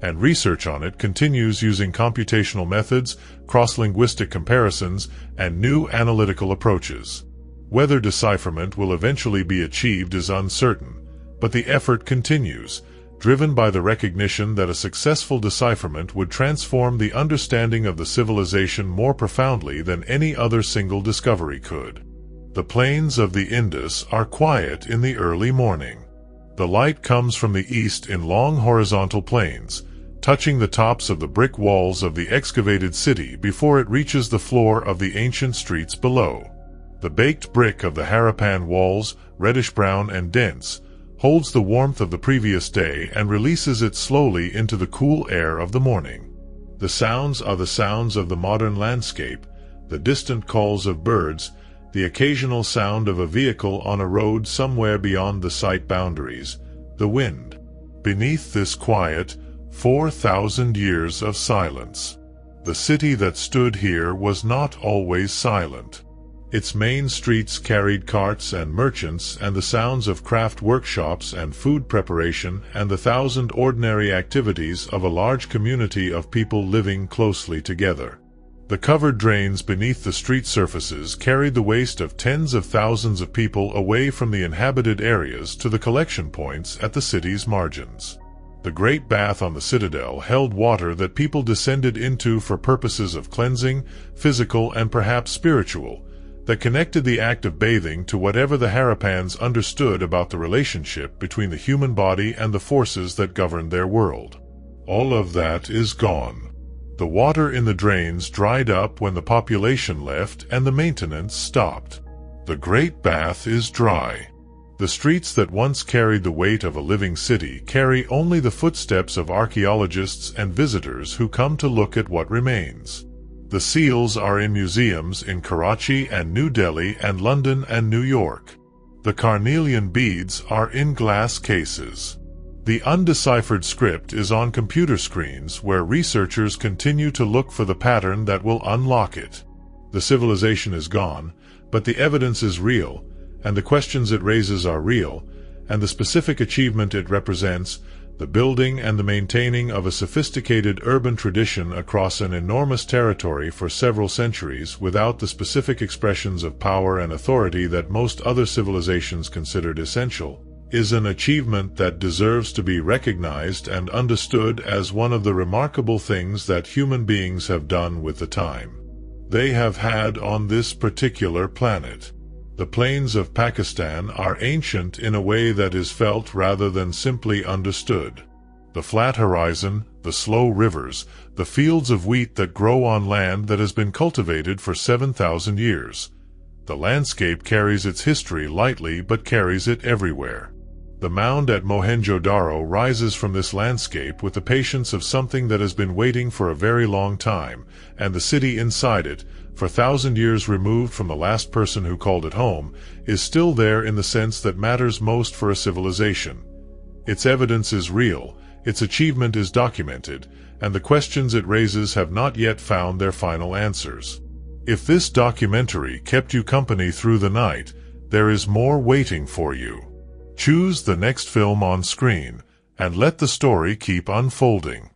And research on it continues using computational methods, cross-linguistic comparisons, and new analytical approaches. Whether decipherment will eventually be achieved is uncertain, but the effort continues, driven by the recognition that a successful decipherment would transform the understanding of the civilization more profoundly than any other single discovery could. The plains of the Indus are quiet in the early morning. The light comes from the east in long horizontal plains, touching the tops of the brick walls of the excavated city before it reaches the floor of the ancient streets below. The baked brick of the Harappan walls, reddish-brown and dense, holds the warmth of the previous day and releases it slowly into the cool air of the morning. The sounds are the sounds of the modern landscape, the distant calls of birds, the occasional sound of a vehicle on a road somewhere beyond the site boundaries, the wind. Beneath this quiet, 4,000 years of silence. The city that stood here was not always silent. Its main streets carried carts and merchants and the sounds of craft workshops and food preparation and the thousand ordinary activities of a large community of people living closely together. The covered drains beneath the street surfaces carried the waste of tens of thousands of people away from the inhabited areas to the collection points at the city's margins. The great bath on the citadel held water that people descended into for purposes of cleansing, physical and perhaps spiritual, that connected the act of bathing to whatever the Harappans understood about the relationship between the human body and the forces that governed their world. All of that is gone. The water in the drains dried up when the population left and the maintenance stopped. The great bath is dry. The streets that once carried the weight of a living city carry only the footsteps of archaeologists and visitors who come to look at what remains. The seals are in museums in Karachi and New Delhi and London and New York. The carnelian beads are in glass cases. The undeciphered script is on computer screens where researchers continue to look for the pattern that will unlock it. The civilization is gone, but the evidence is real, and the questions it raises are real, and the specific achievement it represents, the building and the maintaining of a sophisticated urban tradition across an enormous territory for several centuries without the specific expressions of power and authority that most other civilizations considered essential, is an achievement that deserves to be recognized and understood as one of the remarkable things that human beings have done with the time they have had on this particular planet. The plains of Pakistan are ancient in a way that is felt rather than simply understood. The flat horizon, the slow rivers, the fields of wheat that grow on land that has been cultivated for 7,000 years. The landscape carries its history lightly but carries it everywhere. The mound at Mohenjo-Daro rises from this landscape with the patience of something that has been waiting for a very long time, and the city inside it, for 1,000 years removed from the last person who called it home, is still there in the sense that matters most for a civilization. Its evidence is real, its achievement is documented, and the questions it raises have not yet found their final answers. If this documentary kept you company through the night, there is more waiting for you. Choose the next film on screen, and let the story keep unfolding.